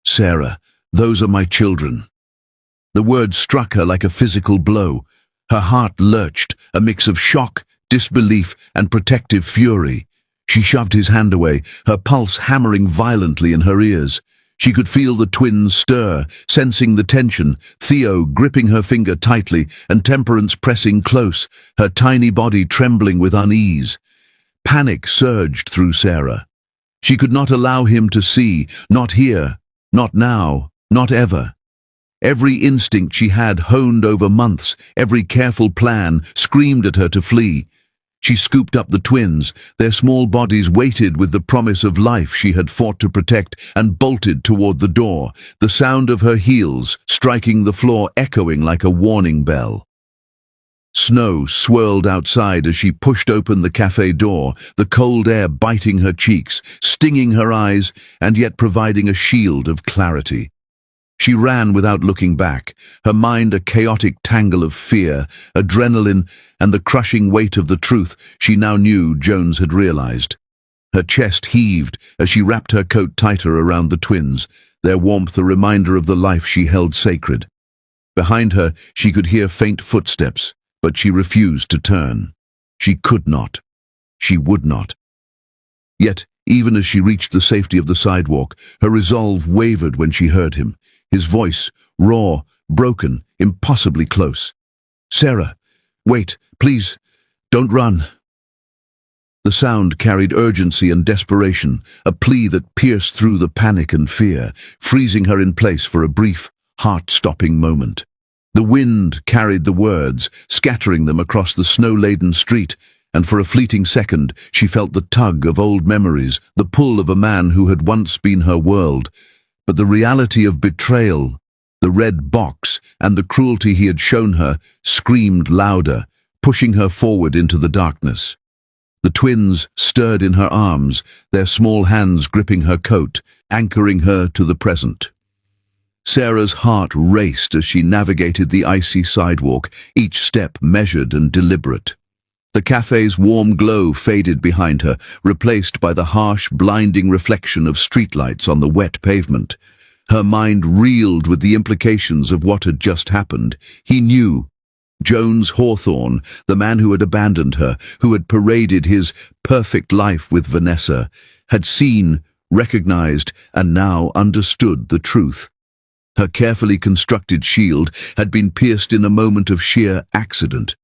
"Sarah, those are my children." The word struck her like a physical blow. Her heart lurched, a mix of shock, disbelief, and protective fury. She shoved his hand away, her pulse hammering violently in her ears. She could feel the twins stir, sensing the tension, Theo gripping her finger tightly and Temperance pressing close, her tiny body trembling with unease. Panic surged through Sarah. She could not allow him to see, not here, not now, not ever. Every instinct she had honed over months, every careful plan screamed at her to flee. She scooped up the twins, their small bodies weighted with the promise of life she had fought to protect, and bolted toward the door, the sound of her heels striking the floor echoing like a warning bell. Snow swirled outside as she pushed open the cafe door, the cold air biting her cheeks, stinging her eyes, and yet providing a shield of clarity. She ran without looking back, her mind a chaotic tangle of fear, adrenaline, and the crushing weight of the truth she now knew Jones had realized. Her chest heaved as she wrapped her coat tighter around the twins, their warmth a reminder of the life she held sacred. Behind her, she could hear faint footsteps, but she refused to turn. She could not. She would not. Yet, even as she reached the safety of the sidewalk, her resolve wavered when she heard him. His voice, raw, broken, impossibly close. "Sarah, wait, please, don't run." The sound carried urgency and desperation, a plea that pierced through the panic and fear, freezing her in place for a brief, heart-stopping moment. The wind carried the words, scattering them across the snow-laden street, and for a fleeting second she felt the tug of old memories, the pull of a man who had once been her world. But the reality of betrayal, the red box, and the cruelty he had shown her screamed louder, pushing her forward into the darkness. The twins stirred in her arms, their small hands gripping her coat, anchoring her to the present. Sarah's heart raced as she navigated the icy sidewalk, each step measured and deliberate. The cafe's warm glow faded behind her, replaced by the harsh, blinding reflection of streetlights on the wet pavement. Her mind reeled with the implications of what had just happened. He knew. Jones Hawthorne, the man who had abandoned her, who had paraded his perfect life with Vanessa, had seen, recognized, and now understood the truth. Her carefully constructed shield had been pierced in a moment of sheer accident.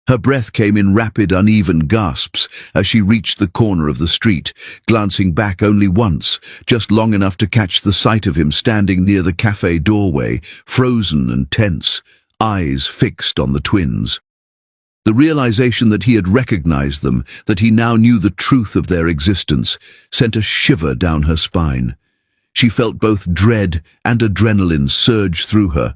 Her breath came in rapid, uneven gasps as she reached the corner of the street, glancing back only once, just long enough to catch the sight of him standing near the cafe doorway, frozen and tense, eyes fixed on the twins. The realization that he had recognized them, that he now knew the truth of their existence, sent a shiver down her spine. She felt both dread and adrenaline surge through her,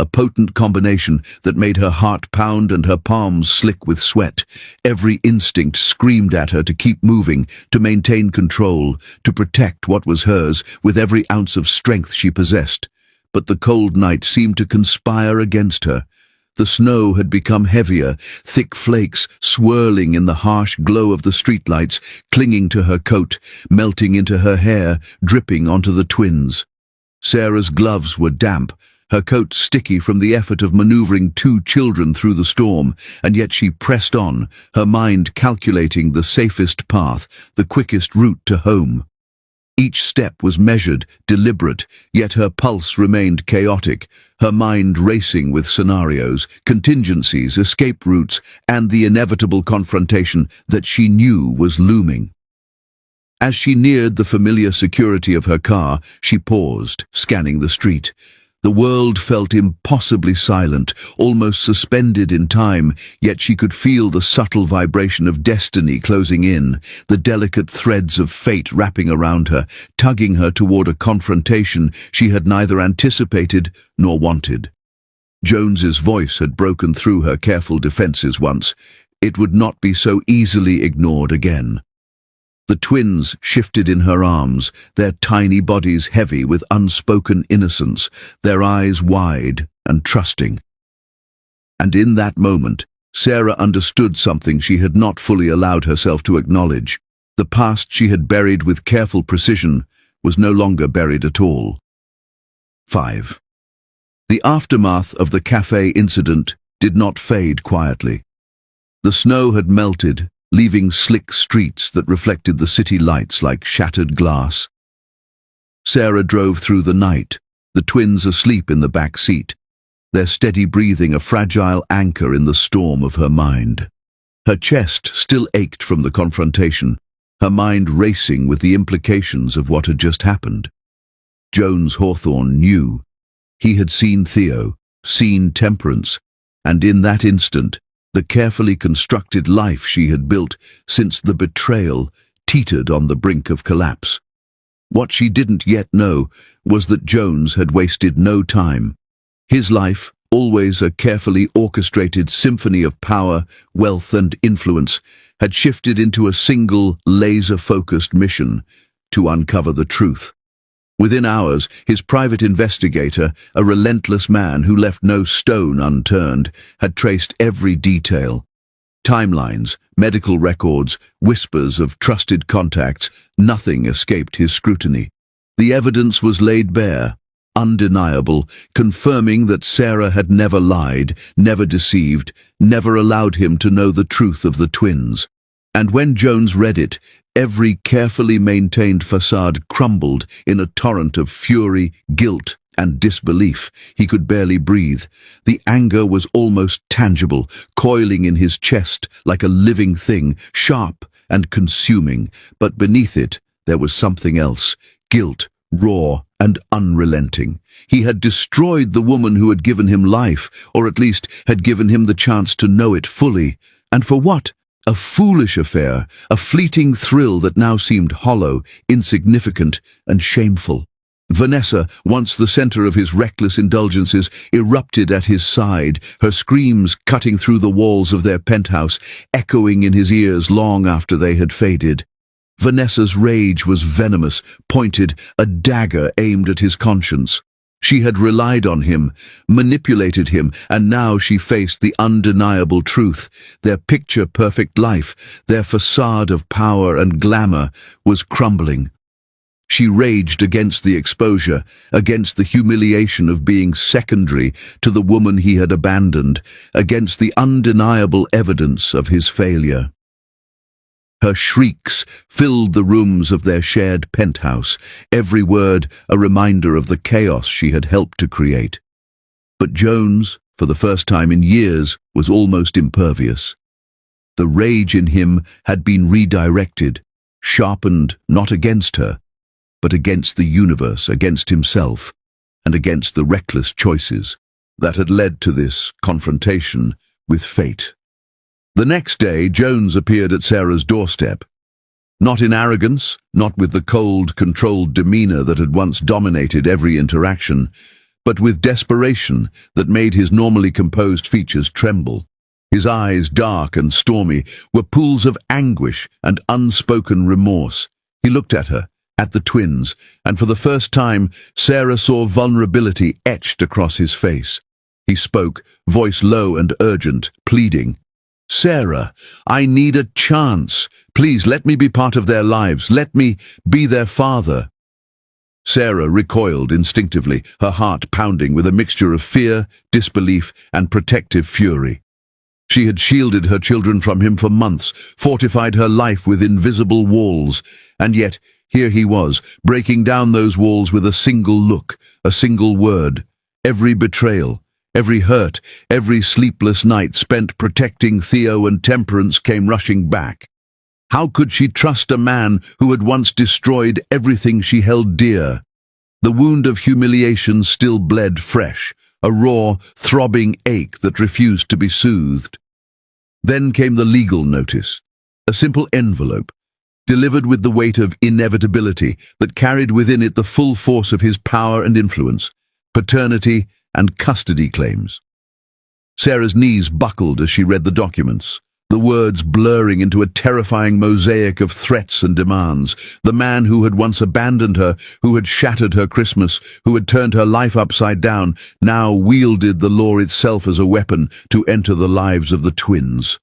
a potent combination that made her heart pound and her palms slick with sweat. Every instinct screamed at her to keep moving, to maintain control, to protect what was hers with every ounce of strength she possessed. But the cold night seemed to conspire against her. The snow had become heavier, thick flakes swirling in the harsh glow of the streetlights, clinging to her coat, melting into her hair, dripping onto the twins. Sarah's gloves were damp, her coat sticky from the effort of maneuvering two children through the storm, and yet she pressed on, her mind calculating the safest path, the quickest route to home. Each step was measured, deliberate, yet her pulse remained chaotic, her mind racing with scenarios, contingencies, escape routes, and the inevitable confrontation that she knew was looming. As she neared the familiar security of her car, she paused, scanning the street. The world felt impossibly silent, almost suspended in time, yet she could feel the subtle vibration of destiny closing in, the delicate threads of fate wrapping around her, tugging her toward a confrontation she had neither anticipated nor wanted. Jones's voice had broken through her careful defenses once. It would not be so easily ignored again. The twins shifted in her arms, their tiny bodies heavy with unspoken innocence, their eyes wide and trusting. And in that moment, Sarah understood something she had not fully allowed herself to acknowledge. The past she had buried with careful precision was no longer buried at all. 5. The aftermath of the cafe incident did not fade quietly. The snow had melted, leaving slick streets that reflected the city lights like shattered glass. Sarah drove through the night, the twins asleep in the back seat, their steady breathing a fragile anchor in the storm of her mind. Her chest still ached from the confrontation, her mind racing with the implications of what had just happened. Jones Hawthorne knew. He had seen Theo, seen Temperance, and in that instant, the carefully constructed life she had built since the betrayal teetered on the brink of collapse. What she didn't yet know was that Jones had wasted no time. His life, always a carefully orchestrated symphony of power, wealth and influence, had shifted into a single, laser-focused mission to uncover the truth. Within hours, his private investigator, a relentless man who left no stone unturned, had traced every detail. Timelines, medical records, whispers of trusted contacts, nothing escaped his scrutiny. The evidence was laid bare, undeniable, confirming that Sarah had never lied, never deceived, never allowed him to know the truth of the twins. And when Jones read it, every carefully maintained facade crumbled in a torrent of fury, guilt, and disbelief. He could barely breathe. The anger was almost tangible, coiling in his chest like a living thing, sharp and consuming. But beneath it, there was something else, guilt, raw and unrelenting. He had destroyed the woman who had given him life, or at least had given him the chance to know it fully. And for what? A foolish affair, a fleeting thrill that now seemed hollow, insignificant, and shameful. Vanessa, once the center of his reckless indulgences, erupted at his side, her screams cutting through the walls of their penthouse, echoing in his ears long after they had faded. Vanessa's rage was venomous, pointed, a dagger aimed at his conscience. She had relied on him, manipulated him, and now she faced the undeniable truth. Their picture-perfect life, their facade of power and glamour, was crumbling. She raged against the exposure, against the humiliation of being secondary to the woman he had abandoned, against the undeniable evidence of his failure. Her shrieks filled the rooms of their shared penthouse, every word a reminder of the chaos she had helped to create. But Jones, for the first time in years, was almost impervious. The rage in him had been redirected, sharpened not against her, but against the universe, against himself, and against the reckless choices that had led to this confrontation with fate. The next day, Jones appeared at Sarah's doorstep. Not in arrogance, not with the cold, controlled demeanor that had once dominated every interaction, but with desperation that made his normally composed features tremble. His eyes, dark and stormy, were pools of anguish and unspoken remorse. He looked at her, at the twins, and for the first time, Sarah saw vulnerability etched across his face. He spoke, voice low and urgent, pleading. "Sarah, I need a chance. Please let me be part of their lives. Let me be their father." Sarah recoiled instinctively, her heart pounding with a mixture of fear, disbelief, and protective fury. She had shielded her children from him for months, fortified her life with invisible walls, and yet here he was, breaking down those walls with a single look, a single word. Every betrayal, every hurt, every sleepless night spent protecting Theo and Temperance came rushing back. How could she trust a man who had once destroyed everything she held dear? The wound of humiliation still bled fresh, a raw, throbbing ache that refused to be soothed. Then came the legal notice, a simple envelope, delivered with the weight of inevitability that carried within it the full force of his power and influence, paternity and custody claims. Sarah's knees buckled as she read the documents, the words blurring into a terrifying mosaic of threats and demands. The man who had once abandoned her, who had shattered her Christmas, who had turned her life upside down, now wielded the law itself as a weapon to enter the lives of the twins.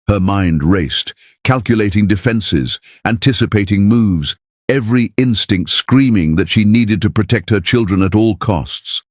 Her mind raced, calculating defenses, anticipating moves, every instinct screaming that she needed to protect her children at all costs.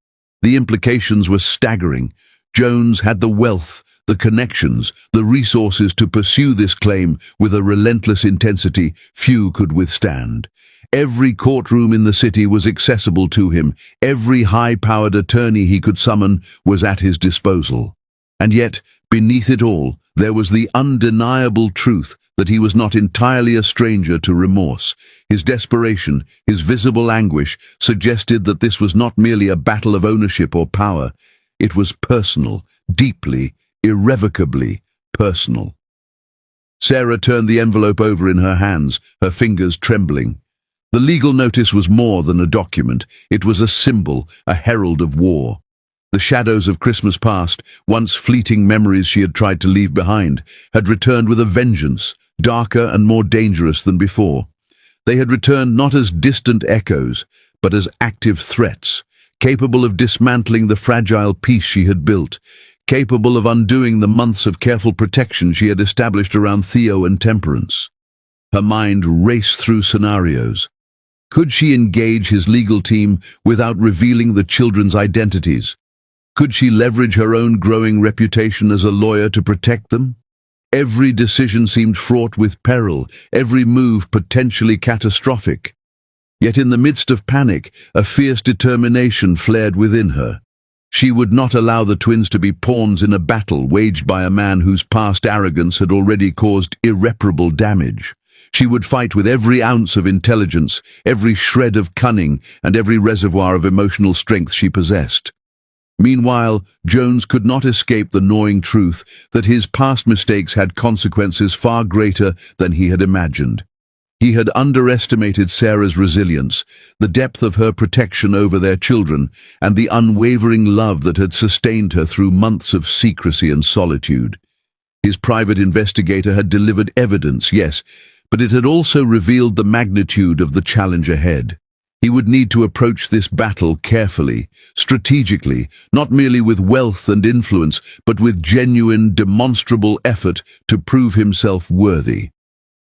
The implications were staggering. Jones had the wealth, the connections, the resources to pursue this claim with a relentless intensity few could withstand. Every courtroom in the city was accessible to him. Every high-powered attorney he could summon was at his disposal. And yet, beneath it all, there was the undeniable truth that he was not entirely a stranger to remorse. His desperation, his visible anguish, suggested that this was not merely a battle of ownership or power. It was personal, deeply, irrevocably personal. Sarah turned the envelope over in her hands, her fingers trembling. The legal notice was more than a document. It was a symbol, a herald of war. The shadows of Christmas past, once fleeting memories she had tried to leave behind, had returned with a vengeance, darker and more dangerous than before. They had returned not as distant echoes, but as active threats, capable of dismantling the fragile peace she had built, capable of undoing the months of careful protection she had established around Theo and Temperance. Her mind raced through scenarios. Could she engage his legal team without revealing the children's identities? Could she leverage her own growing reputation as a lawyer to protect them? Every decision seemed fraught with peril, every move potentially catastrophic. Yet in the midst of panic, a fierce determination flared within her. She would not allow the twins to be pawns in a battle waged by a man whose past arrogance had already caused irreparable damage. She would fight with every ounce of intelligence, every shred of cunning, and every reservoir of emotional strength she possessed. Meanwhile, Jones could not escape the gnawing truth that his past mistakes had consequences far greater than he had imagined. He had underestimated Sarah's resilience, the depth of her protection over their children, and the unwavering love that had sustained her through months of secrecy and solitude. His private investigator had delivered evidence, yes, but it had also revealed the magnitude of the challenge ahead. He would need to approach this battle carefully, strategically, not merely with wealth and influence, but with genuine, demonstrable effort to prove himself worthy.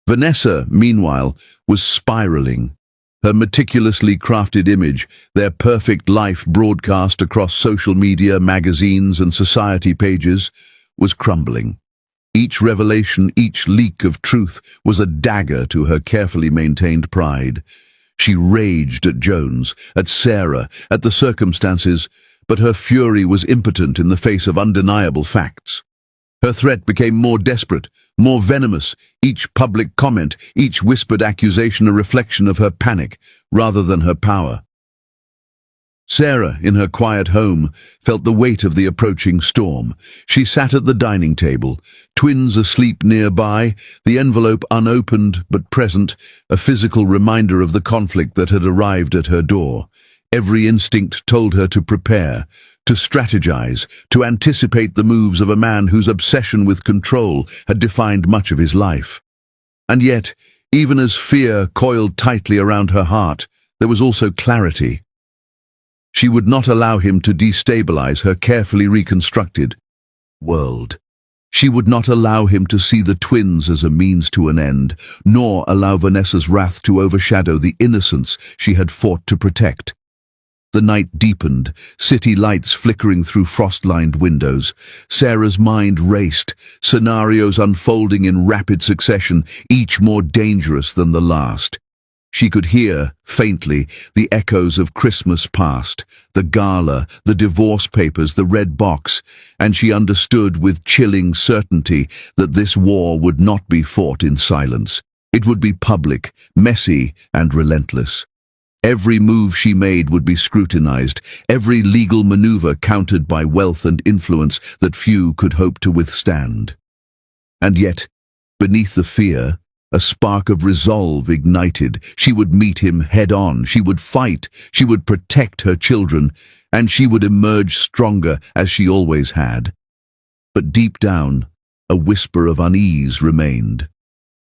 Vanessa, meanwhile, was spiraling. Her meticulously crafted image, their perfect life broadcast across social media, magazines, and society pages, was crumbling. Each revelation, each leak of truth was a dagger to her carefully maintained pride. She raged at Jones, at Sarah, at the circumstances, but her fury was impotent in the face of undeniable facts. Her threat became more desperate, more venomous, each public comment, each whispered accusation a reflection of her panic rather than her power. Sarah, in her quiet home, felt the weight of the approaching storm. She sat at the dining table, twins asleep nearby, the envelope unopened but present, a physical reminder of the conflict that had arrived at her door. Every instinct told her to prepare, to strategize, to anticipate the moves of a man whose obsession with control had defined much of his life. And yet, even as fear coiled tightly around her heart, there was also clarity. She would not allow him to destabilize her carefully reconstructed world. She would not allow him to see the twins as a means to an end, nor allow Vanessa's wrath to overshadow the innocence she had fought to protect. The night deepened, city lights flickering through frost-lined windows. Sarah's mind raced, scenarios unfolding in rapid succession, each more dangerous than the last. She could hear, faintly, the echoes of Christmas past, the gala, the divorce papers, the red box, and she understood with chilling certainty that this war would not be fought in silence. It would be public, messy, and relentless. Every move she made would be scrutinized, every legal maneuver countered by wealth and influence that few could hope to withstand. And yet, beneath the fear, a spark of resolve ignited. She would meet him head-on, she would fight, she would protect her children, and she would emerge stronger as she always had. But deep down, a whisper of unease remained.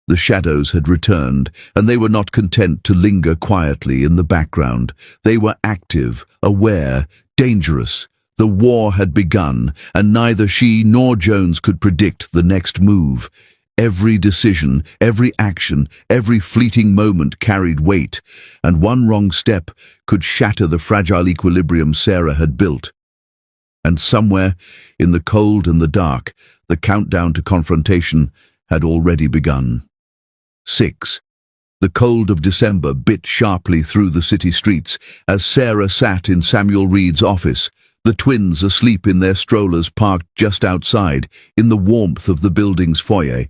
The shadows had returned, and they were not content to linger quietly in the background. They were active, aware, dangerous. The war had begun, and neither she nor Jones could predict the next move. Every decision, every action, every fleeting moment carried weight, and one wrong step could shatter the fragile equilibrium Sarah had built. And somewhere, in the cold and the dark, the countdown to confrontation had already begun. 6. The cold of December bit sharply through the city streets as Sarah sat in Samuel Reed's office, the twins asleep in their strollers parked just outside, in the warmth of the building's foyer.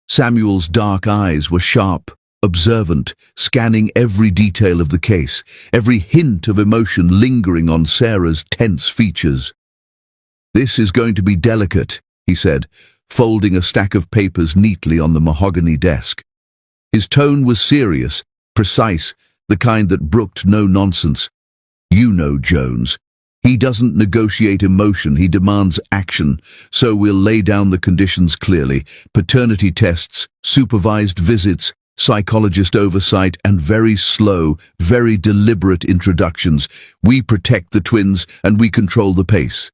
Samuel's dark eyes were sharp, observant, scanning every detail of the case, every hint of emotion lingering on Sarah's tense features. "This is going to be delicate," he said, folding a stack of papers neatly on the mahogany desk. His tone was serious, precise, the kind that brooked no nonsense. "You know Jones. He doesn't negotiate emotion, he demands action, so we'll lay down the conditions clearly: paternity tests, supervised visits, psychologist oversight, and very slow, very deliberate introductions. We protect the twins and we control the pace."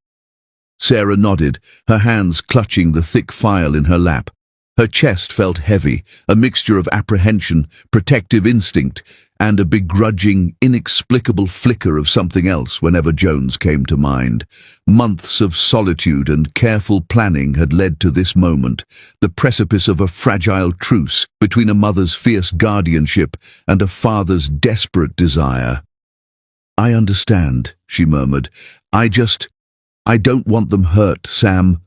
Sarah nodded, her hands clutching the thick file in her lap. Her chest felt heavy, a mixture of apprehension, protective instinct, and a begrudging, inexplicable flicker of something else whenever Jones came to mind. Months of solitude and careful planning had led to this moment, the precipice of a fragile truce between a mother's fierce guardianship and a father's desperate desire. "I understand," she murmured. I don't want them hurt, Sam.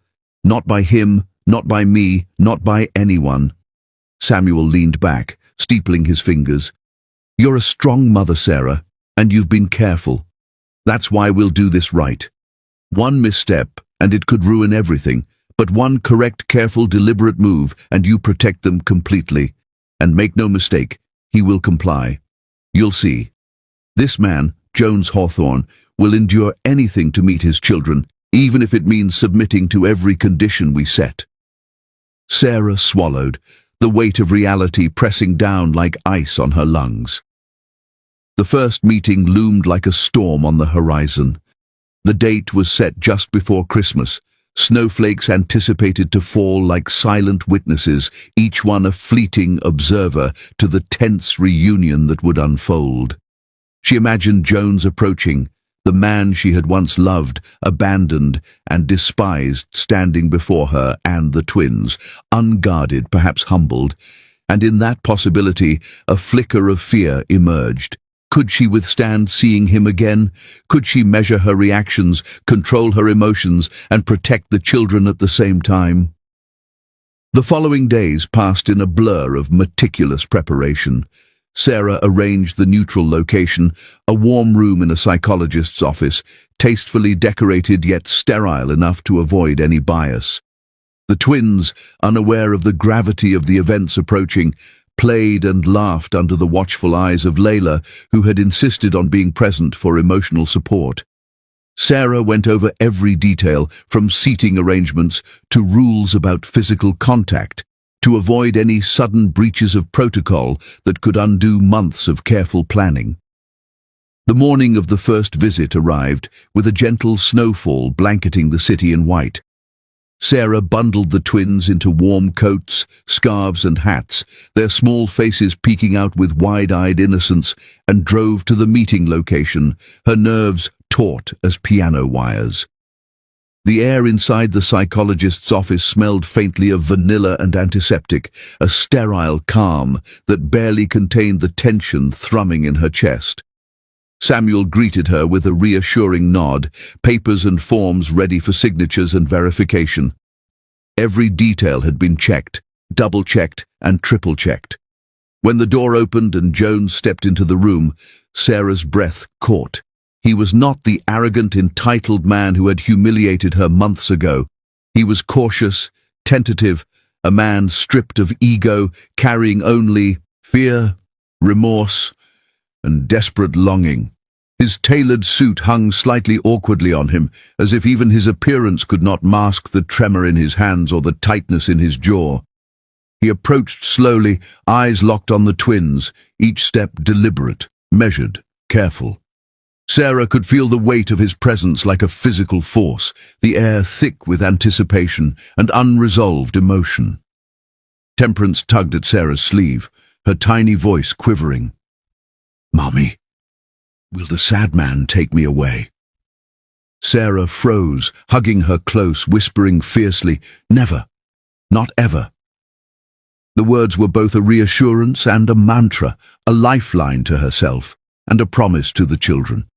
Not by him, not by me, not by anyone." Samuel leaned back, steepling his fingers. "You're a strong mother, Sarah, and you've been careful. That's why we'll do this right. One misstep, and it could ruin everything, but one correct, careful, deliberate move, and you protect them completely. And make no mistake, he will comply. You'll see. This man, Jones Hawthorne, will endure anything to meet his children, even if it means submitting to every condition we set." Sarah swallowed, the weight of reality pressing down like ice on her lungs. The first meeting loomed like a storm on the horizon. The date was set just before Christmas. Snowflakes anticipated to fall like silent witnesses, each one a fleeting observer to the tense reunion that would unfold. She imagined Jones approaching, the man she had once loved, abandoned and despised, standing before her and the twins, unguarded, perhaps humbled, and in that possibility a flicker of fear emerged. Could she withstand seeing him again? Could she measure her reactions, control her emotions, and protect the children at the same time? The following days passed in a blur of meticulous preparation. Sarah arranged the neutral location, a warm room in a psychologist's office, tastefully decorated yet sterile enough to avoid any bias. The twins, unaware of the gravity of the events approaching, played and laughed under the watchful eyes of Layla, who had insisted on being present for emotional support. Sarah went over every detail, from seating arrangements to rules about physical contact, to avoid any sudden breaches of protocol that could undo months of careful planning. The morning of the first visit arrived, with a gentle snowfall blanketing the city in white. Sarah bundled the twins into warm coats, scarves and hats, their small faces peeking out with wide-eyed innocence, and drove to the meeting location, her nerves taut as piano wires. The air inside the psychologist's office smelled faintly of vanilla and antiseptic, a sterile calm that barely contained the tension thrumming in her chest. Samuel greeted her with a reassuring nod, papers and forms ready for signatures and verification. Every detail had been checked, double-checked and triple-checked. When the door opened and Jones stepped into the room, Sarah's breath caught. He was not the arrogant, entitled man who had humiliated her months ago. He was cautious, tentative, a man stripped of ego, carrying only fear, remorse, and desperate longing. His tailored suit hung slightly awkwardly on him, as if even his appearance could not mask the tremor in his hands or the tightness in his jaw. He approached slowly, eyes locked on the twins, each step deliberate, measured, careful. Sarah could feel the weight of his presence like a physical force, the air thick with anticipation and unresolved emotion. Temperance tugged at Sarah's sleeve, her tiny voice quivering. "Mommy, will the sad man take me away?" Sarah froze, hugging her close, whispering fiercely, "Never, not ever." The words were both a reassurance and a mantra, a lifeline to herself, and a promise to the children.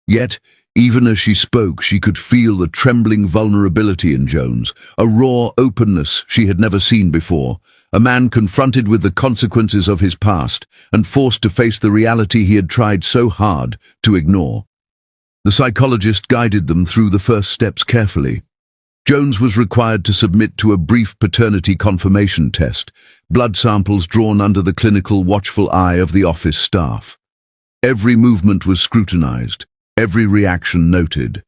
Yet, even as she spoke, she could feel the trembling vulnerability in Jones, a raw openness she had never seen before, a man confronted with the consequences of his past and forced to face the reality he had tried so hard to ignore. The psychologist guided them through the first steps carefully. Jones was required to submit to a brief paternity confirmation test, blood samples drawn under the clinical watchful eye of the office staff. Every movement was scrutinized, every reaction noted.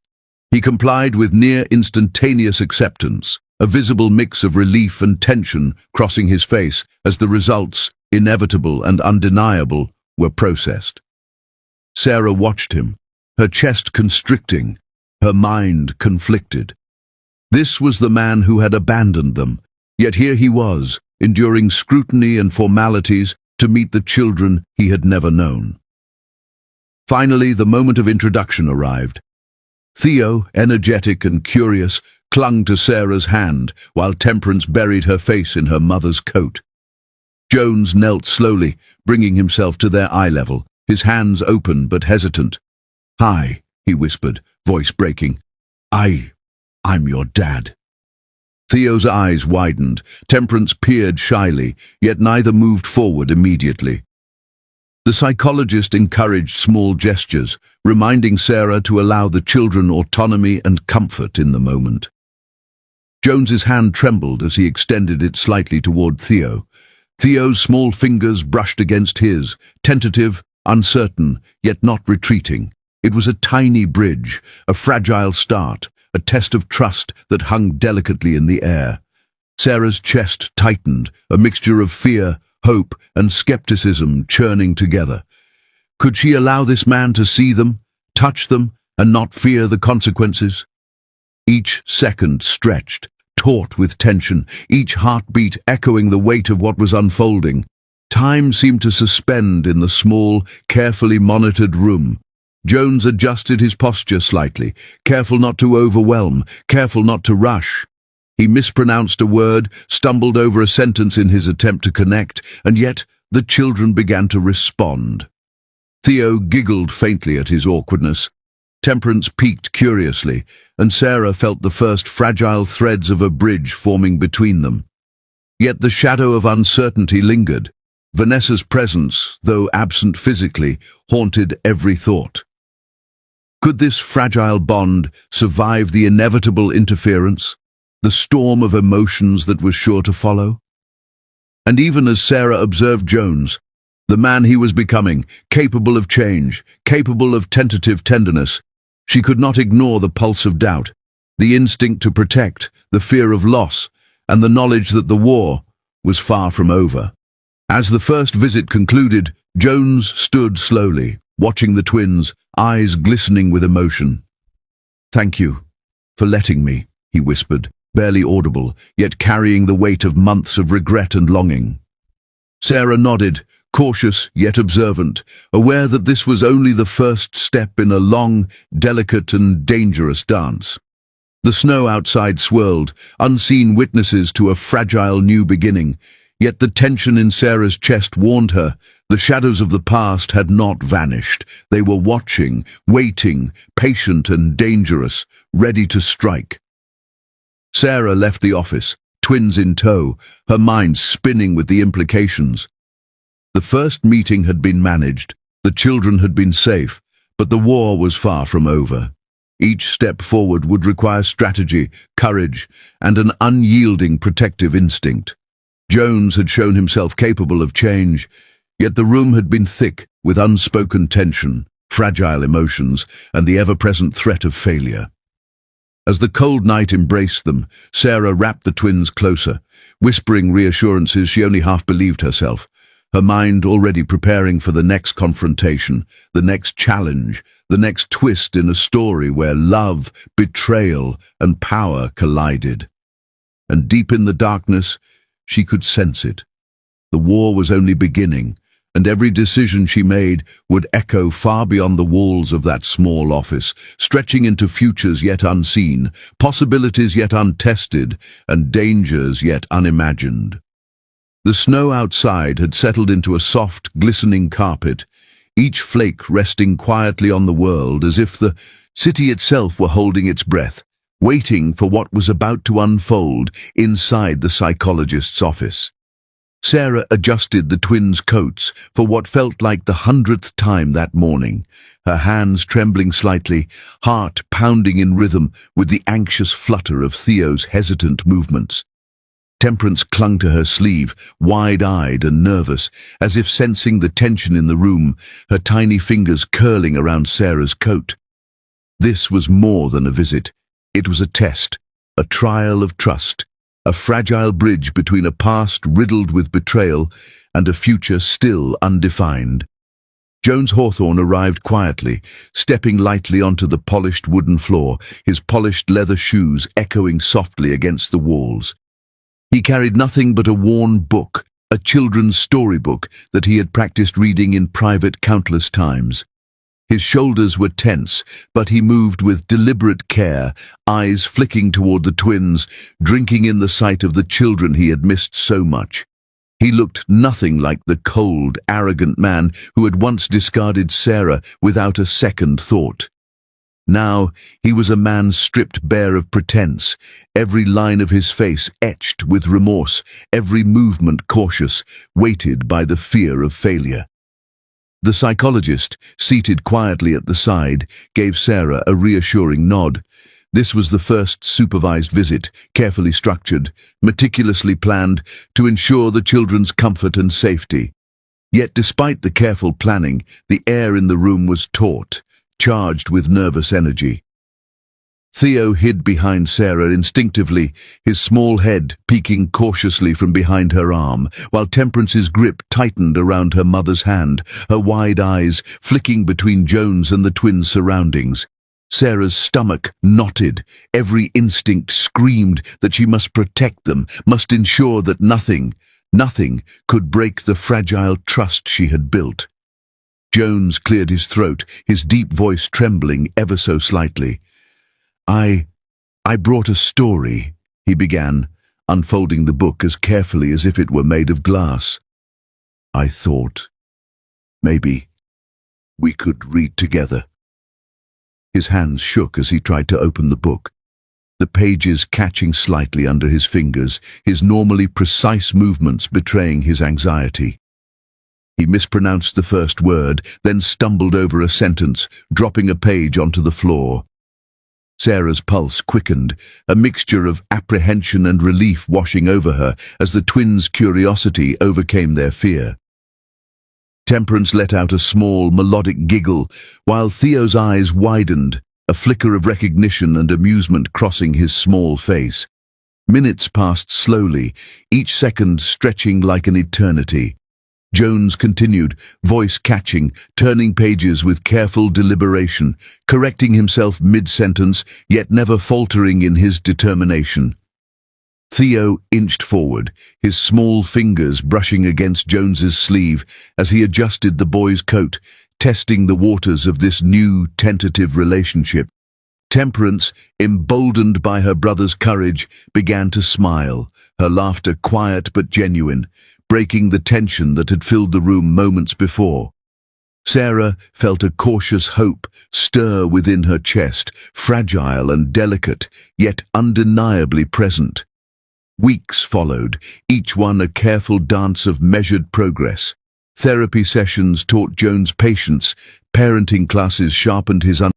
He complied with near instantaneous acceptance, a visible mix of relief and tension crossing his face as the results, inevitable and undeniable, were processed. Sarah watched him, her chest constricting, her mind conflicted. This was the man who had abandoned them, yet here he was, enduring scrutiny and formalities to meet the children he had never known. Finally, the moment of introduction arrived. Theo, energetic and curious, clung to Sarah's hand, while Temperance buried her face in her mother's coat. Jones knelt slowly, bringing himself to their eye level, his hands open but hesitant. "Hi," he whispered, voice breaking. I'm your dad." Theo's eyes widened. Temperance peered shyly, yet neither moved forward immediately. The psychologist encouraged small gestures, reminding Sarah to allow the children autonomy and comfort in the moment. Jones's hand trembled as he extended it slightly toward Theo. Theo's small fingers brushed against his, tentative, uncertain, yet not retreating. It was a tiny bridge, a fragile start, a test of trust that hung delicately in the air. Sarah's chest tightened, a mixture of fear, hope, and skepticism churning together. Could she allow this man to see them, touch them, and not fear the consequences? Each second stretched, taut with tension, each heartbeat echoing the weight of what was unfolding. Time seemed to suspend in the small, carefully monitored room. Jones adjusted his posture slightly, careful not to overwhelm, careful not to rush. He mispronounced a word, stumbled over a sentence in his attempt to connect, and yet the children began to respond. Theo giggled faintly at his awkwardness. Temperance peeked curiously, and Sarah felt the first fragile threads of a bridge forming between them. Yet the shadow of uncertainty lingered. Vanessa's presence, though absent physically, haunted every thought. Could this fragile bond survive the inevitable interference, the storm of emotions that was sure to follow? And even as Sarah observed Jones, the man he was becoming, capable of change, capable of tentative tenderness, she could not ignore the pulse of doubt, the instinct to protect, the fear of loss, and the knowledge that the war was far from over. As the first visit concluded, Jones stood slowly, watching the twins, eyes glistening with emotion. "Thank you for letting me," he whispered, barely audible, yet carrying the weight of months of regret and longing. Sarah nodded, cautious yet observant, aware that this was only the first step in a long, delicate and dangerous dance. The snow outside swirled, unseen witnesses to a fragile new beginning, yet the tension in Sarah's chest warned her the shadows of the past had not vanished. They were watching, waiting, patient and dangerous, ready to strike. Sarah left the office, twins in tow, her mind spinning with the implications. The first meeting had been managed, the children had been safe, but the war was far from over. Each step forward would require strategy, courage, and an unyielding protective instinct. Jones had shown himself capable of change, yet the room had been thick with unspoken tension, fragile emotions, and the ever-present threat of failure. As the cold night embraced them, Sarah wrapped the twins closer, whispering reassurances she only half believed herself, her mind already preparing for the next confrontation, the next challenge, the next twist in a story where love, betrayal, and power collided. And deep in the darkness, she could sense it. The war was only beginning, and every decision she made would echo far beyond the walls of that small office, stretching into futures yet unseen, possibilities yet untested, and dangers yet unimagined. The snow outside had settled into a soft, glistening carpet, each flake resting quietly on the world as if the city itself were holding its breath, waiting for what was about to unfold inside the psychologist's office. Sarah adjusted the twins' coats for what felt like the 100th time that morning, her hands trembling slightly, heart pounding in rhythm with the anxious flutter of Theo's hesitant movements. Temperance clung to her sleeve, wide-eyed and nervous, as if sensing the tension in the room, her tiny fingers curling around Sarah's coat. This was more than a visit. It was a test, a trial of trust, a fragile bridge between a past riddled with betrayal and a future still undefined. Jones Hawthorne arrived quietly, stepping lightly onto the polished wooden floor, his polished leather shoes echoing softly against the walls. He carried nothing but a worn book, a children's storybook that he had practiced reading in private countless times. His shoulders were tense, but he moved with deliberate care, eyes flicking toward the twins, drinking in the sight of the children he had missed so much. He looked nothing like the cold, arrogant man who had once discarded Sarah without a second thought. Now he was a man stripped bare of pretense, every line of his face etched with remorse, every movement cautious, weighted by the fear of failure. The psychologist, seated quietly at the side, gave Sarah a reassuring nod. This was the first supervised visit, carefully structured, meticulously planned, to ensure the children's comfort and safety. Yet despite the careful planning, the air in the room was taut, charged with nervous energy. Theo hid behind Sarah instinctively, his small head peeking cautiously from behind her arm, while Temperance's grip tightened around her mother's hand, her wide eyes flicking between Jones and the twins' surroundings. Sarah's stomach knotted, every instinct screamed that she must protect them, must ensure that nothing could break the fragile trust she had built. Jones cleared his throat, his deep voice trembling ever so slightly. I brought a story, he began, unfolding the book as carefully as if it were made of glass. I thought maybe we could read together. His hands shook as he tried to open the book, the pages catching slightly under his fingers, his normally precise movements betraying his anxiety. He mispronounced the first word, then stumbled over a sentence, dropping a page onto the floor. Sarah's pulse quickened, a mixture of apprehension and relief washing over her as the twins' curiosity overcame their fear. Temperance let out a small, melodic giggle, while Theo's eyes widened, a flicker of recognition and amusement crossing his small face. Minutes passed slowly, each second stretching like an eternity. Jones continued, voice catching, turning pages with careful deliberation, correcting himself mid-sentence, yet never faltering in his determination. Theo inched forward, his small fingers brushing against Jones's sleeve as he adjusted the boy's coat, testing the waters of this new, tentative relationship. Temperance, emboldened by her brother's courage, began to smile, her laughter quiet but genuine, breaking the tension that had filled the room moments before. Sarah felt a cautious hope stir within her chest, fragile and delicate, yet undeniably present. Weeks followed, each one a careful dance of measured progress. Therapy sessions taught Jones patience, parenting classes sharpened his